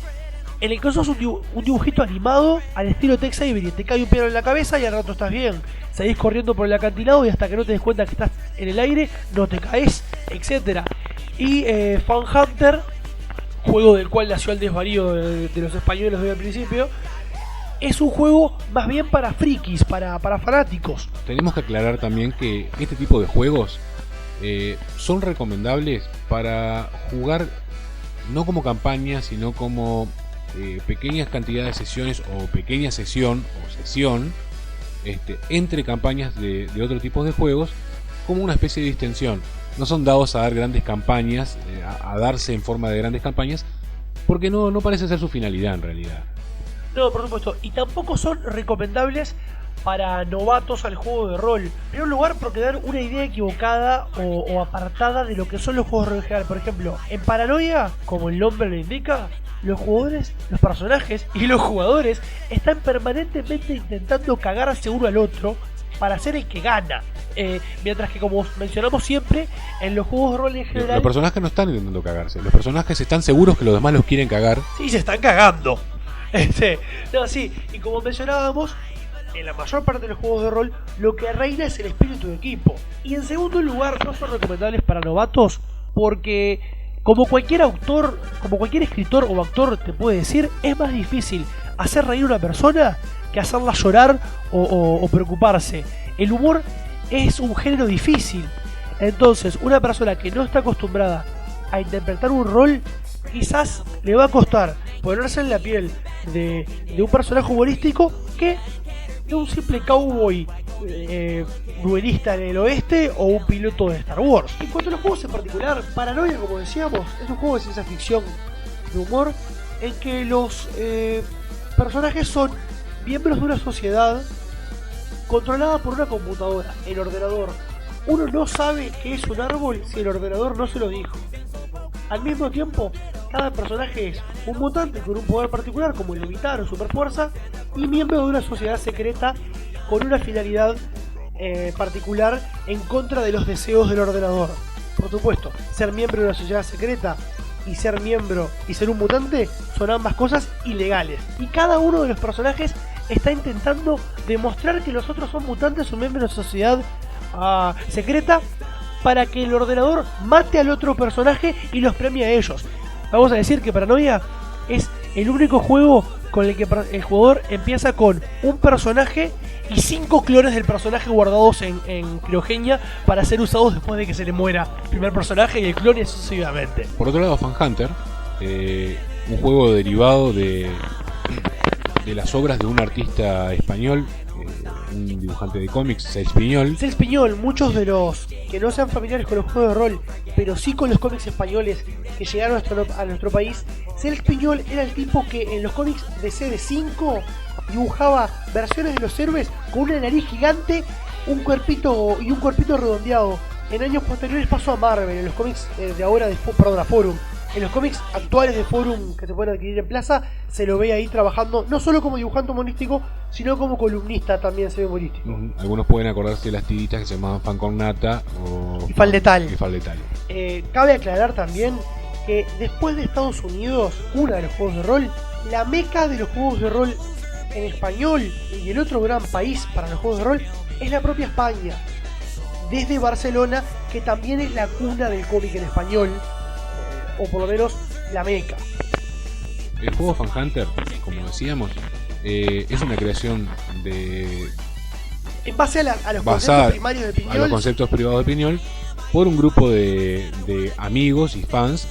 en el que sos un dibujito animado al estilo Tex Avery. Te cae un piano en la cabeza y al rato estás bien. Seguís corriendo por el acantilado y hasta que no te des cuenta que estás en el aire, no te caes, etc. Y Fan Hunter, juego del cual nació el desvarío de los españoles desde el principio, es un juego más bien para frikis, para fanáticos. Tenemos que aclarar también que este tipo de juegos son recomendables para jugar no como campaña, sino como pequeñas cantidades de sesiones o pequeña sesión entre campañas de otro tipo de juegos, como una especie de distensión. No son dados a dar grandes campañas, a darse en forma de grandes campañas, porque no parece ser su finalidad en realidad. No, por supuesto, y tampoco son recomendables para novatos al juego de rol. En primer lugar, porque dan una idea equivocada o apartada de lo que son los juegos de rol en general. Por ejemplo, en Paranoia, como el nombre lo indica, los jugadores, los personajes y los jugadores están permanentemente intentando cagarse uno al otro para ser el que gana. Mientras que, como mencionamos siempre, en los juegos de rol en general, los personajes no están intentando cagarse. Los personajes están seguros que los demás los quieren cagar. Sí, se están cagando. No, sí, y como mencionábamos, en la mayor parte de los juegos de rol lo que reina es el espíritu de equipo. Y en segundo lugar, no son recomendables para novatos porque, como cualquier autor, como cualquier escritor o actor te puede decir, es más difícil hacer reír a una persona que hacerla llorar o preocuparse. El humor es un género difícil. Entonces, una persona que no está acostumbrada a interpretar un rol, quizás le va a costar ponerse en la piel de un personaje humorístico que de un simple cowboy duelista en el oeste o un piloto de Star Wars. En cuanto a los juegos en particular, Paranoia, como decíamos, es un juego de ciencia ficción de humor en que los personajes son miembros de una sociedad controlada por una computadora, el ordenador. Uno no sabe qué es un árbol si el ordenador no se lo dijo. Al mismo tiempo, cada personaje es un mutante con un poder particular como el levitar o superfuerza y miembro de una sociedad secreta con una finalidad particular en contra de los deseos del ordenador. Por supuesto, ser miembro de una sociedad secreta y ser miembro y ser un mutante son ambas cosas ilegales. Y cada uno de los personajes está intentando demostrar que los otros son mutantes o miembros de la sociedad secreta para que el ordenador mate al otro personaje y los premie a ellos. Vamos a decir que Paranoia es el único juego con el que el jugador empieza con un personaje y 5 clones del personaje guardados en criogenia para ser usados después de que se le muera el primer personaje y el clon y así sucesivamente. Por otro lado, Fan Hunter, un juego derivado de las obras de un artista español, un dibujante de cómics, Cels Piñol. Muchos de los que no sean familiares con los juegos de rol, pero sí con los cómics españoles que llegaron a nuestro país, Cels Piñol era el tipo que en los cómics de CD5 dibujaba versiones de los héroes con una nariz gigante, un cuerpito redondeado. En años posteriores pasó a Marvel, en los cómics de ahora a Forum. En los cómics actuales de Forum que se pueden adquirir en Plaza, se lo ve ahí trabajando no solo como dibujante humorístico, sino como columnista también se ve humorístico. Algunos pueden acordarse de las tiritas que se llamaban Fan con Nata y Fan Letal. Cabe aclarar también que después de Estados Unidos, una de los juegos de rol, la meca de los juegos de rol en español y el otro gran país para los juegos de rol es la propia España. Desde Barcelona, que también es la cuna del cómic en español, o por lo menos la meca. El juego Fan Hunter, como decíamos, es una creación en base a los conceptos primarios de Piñol, a los conceptos privados de Piñol, por un grupo de amigos y fans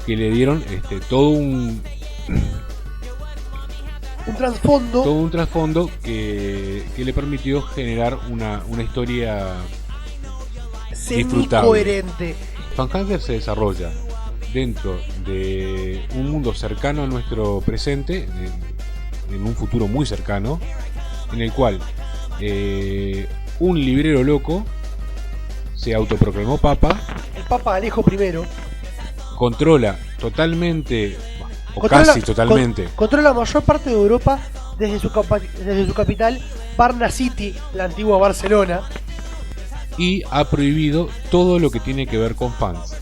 que le dieron todo un trasfondo que le permitió generar una historia disfrutable. Coherente. Fan Hunter se desarrolla dentro de un mundo cercano a nuestro presente, en un futuro muy cercano, en el cual un librero loco se autoproclamó papa. El Papa Alejo I controla totalmente, casi totalmente, controla la mayor parte de Europa desde su capital, Varna City, la antigua Barcelona, y ha prohibido todo lo que tiene que ver con fans.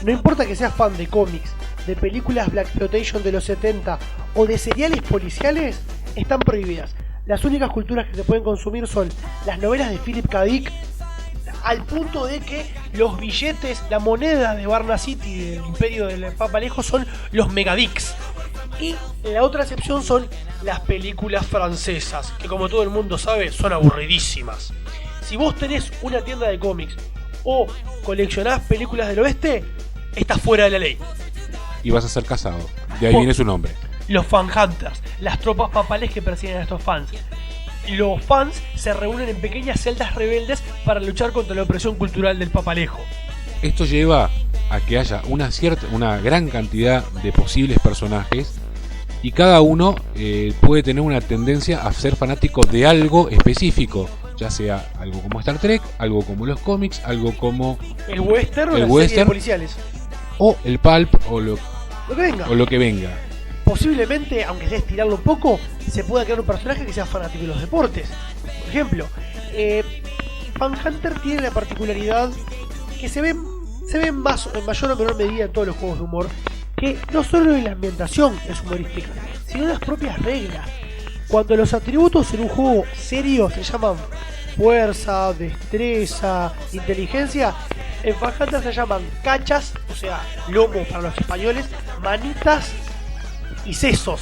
No importa que seas fan de cómics, de películas blaxploitation de los 70 o de seriales policiales, están prohibidas. Las únicas culturas que se pueden consumir son las novelas de Philip K. Dick, al punto de que los billetes, la moneda de Varna City del imperio del Papa Alejo son los megadicks. Y la otra excepción son las películas francesas, que como todo el mundo sabe son aburridísimas. Si vos tenés una tienda de cómics o coleccionás películas del oeste, estás fuera de la ley. Y vas a ser casado. De ahí viene su nombre. Los fan hunters, las tropas papales que persiguen a estos fans. Los fans se reúnen en pequeñas celdas rebeldes para luchar contra la opresión cultural del papalejo. Esto lleva a que haya una gran cantidad de posibles personajes, y cada uno puede tener una tendencia a ser fanático de algo específico, ya sea algo como Star Trek, algo como los cómics, algo como el western o las series policiales, o el pulp o lo que venga. Posiblemente, aunque sea estirarlo un poco, se pueda crear un personaje que sea fanático de los deportes. Por ejemplo, Fan Hunter tiene la particularidad que se ve en mayor o menor medida en todos los juegos de humor, que no solo la ambientación es humorística, sino las propias reglas. Cuando los atributos en un juego serio se llaman fuerza, destreza, inteligencia, en Fan Hunter se llaman cachas, o sea, lomo para los españoles, manitas y sesos.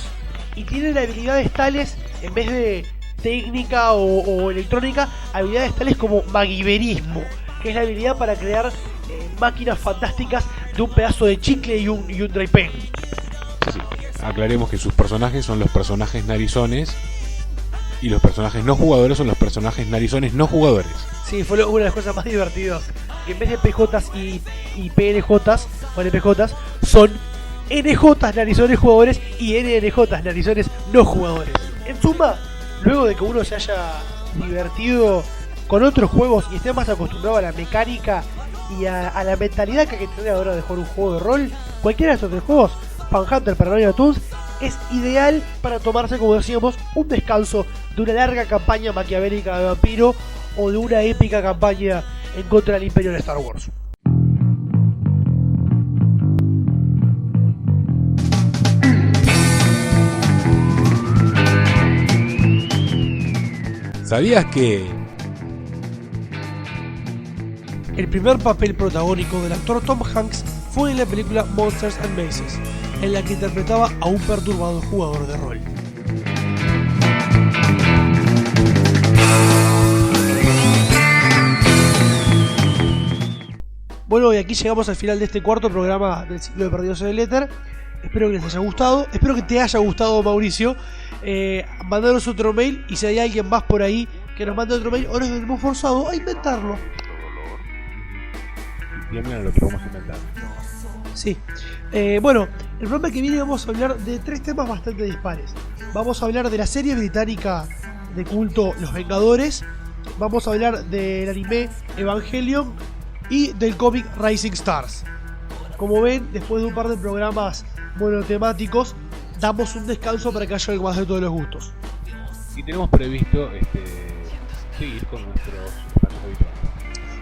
Y tienen habilidades tales, en vez de técnica o electrónica, habilidades tales como magiverismo, que es la habilidad para crear máquinas fantásticas de un pedazo de chicle y un dry pen. Sí. Aclaremos que sus personajes son los personajes narizones y los personajes no jugadores son los personajes narizones no jugadores. Sí, fue una de las cosas más divertidas, que en vez de PJs y PNJs o NPJs son NJs narizones jugadores y NNJs narizones no jugadores. En suma, luego de que uno se haya divertido con otros juegos y esté más acostumbrado a la mecánica y a la mentalidad que hay que tener a la hora de jugar un juego de rol, cualquiera de estos tres juegos, Fan Hunter, Paranoia Toons, es ideal para tomarse, como decíamos, un descanso de una larga campaña maquiavélica de vampiro o de una épica campaña en contra del imperio de Star Wars. ¿Sabías que El primer papel protagónico del actor Tom Hanks fue en la película Monsters and Mazes, en la que interpretaba a un perturbado jugador de rol? Bueno, y aquí llegamos al final de este cuarto programa del ciclo de Perdidos en el Éter. Espero que les haya gustado, espero que te haya gustado, Mauricio. Mandanos otro mail, y si hay alguien más por ahí que nos mande otro mail, o nos hemos forzado a inventarlo. Ya mira lo que vamos a inventar. Sí. Bueno, el programa que viene vamos a hablar de 3 temas bastante dispares. Vamos a hablar de la serie británica de culto Los Vengadores. Vamos a hablar del anime Evangelion y del cómic Rising Stars. Como ven, después de un par de programas monotemáticos, damos un descanso para que haya algo más de todos los gustos. Y tenemos previsto seguir con nuestros espacios habituales.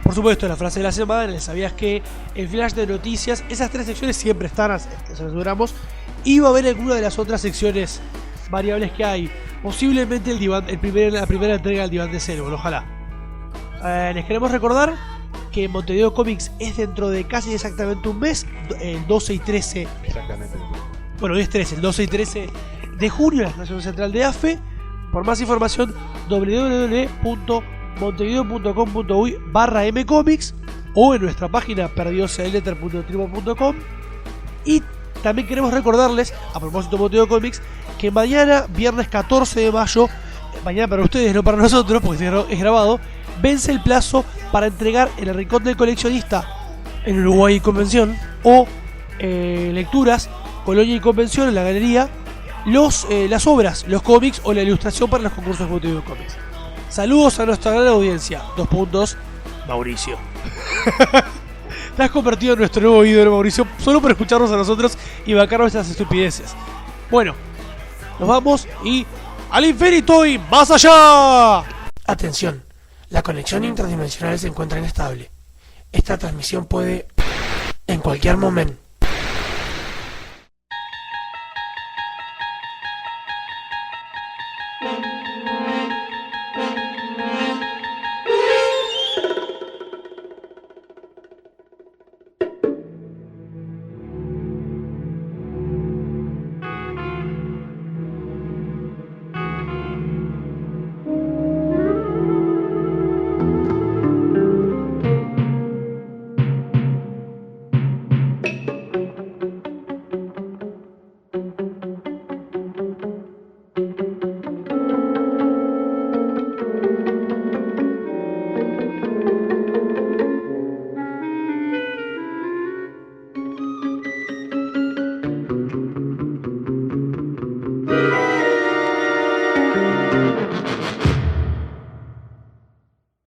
Por supuesto, la frase de la semana, el ¿sabías que? El flash de noticias, esas 3 secciones siempre están, se las aseguramos. Y va a haber alguna de las otras secciones variables que hay. Posiblemente la primera entrega del diván de Cero, ojalá. Les queremos recordar que Montevideo Comics es dentro de casi exactamente un mes, el 12 y 13. Exactamente. Bueno, hoy es 13, el 12 y 13 de junio, en la estación central de AFE. Por más información, www.montevideo.com.uy/mcomics o en nuestra página perdidoseneletter.tribo.com. Y también queremos recordarles, a propósito de Montevideo Comics, que mañana, viernes 14 de mayo, mañana para ustedes, no para nosotros, porque es grabado, vence el plazo para entregar en el Rincón del Coleccionista, en Uruguay y Convención, o Lecturas, Colonia y Convención, en la galería, las obras, los cómics o la ilustración para los concursos de Montevideo Comics. Saludos a nuestra gran audiencia. 2 puntos, Mauricio. Te has convertido en nuestro nuevo ídolo, Mauricio, solo por escucharnos a nosotros y bancar nuestras estupideces. Bueno, nos vamos y ¡al infinito y más allá! Atención, la conexión interdimensional se encuentra inestable. Esta transmisión puede, en cualquier momento,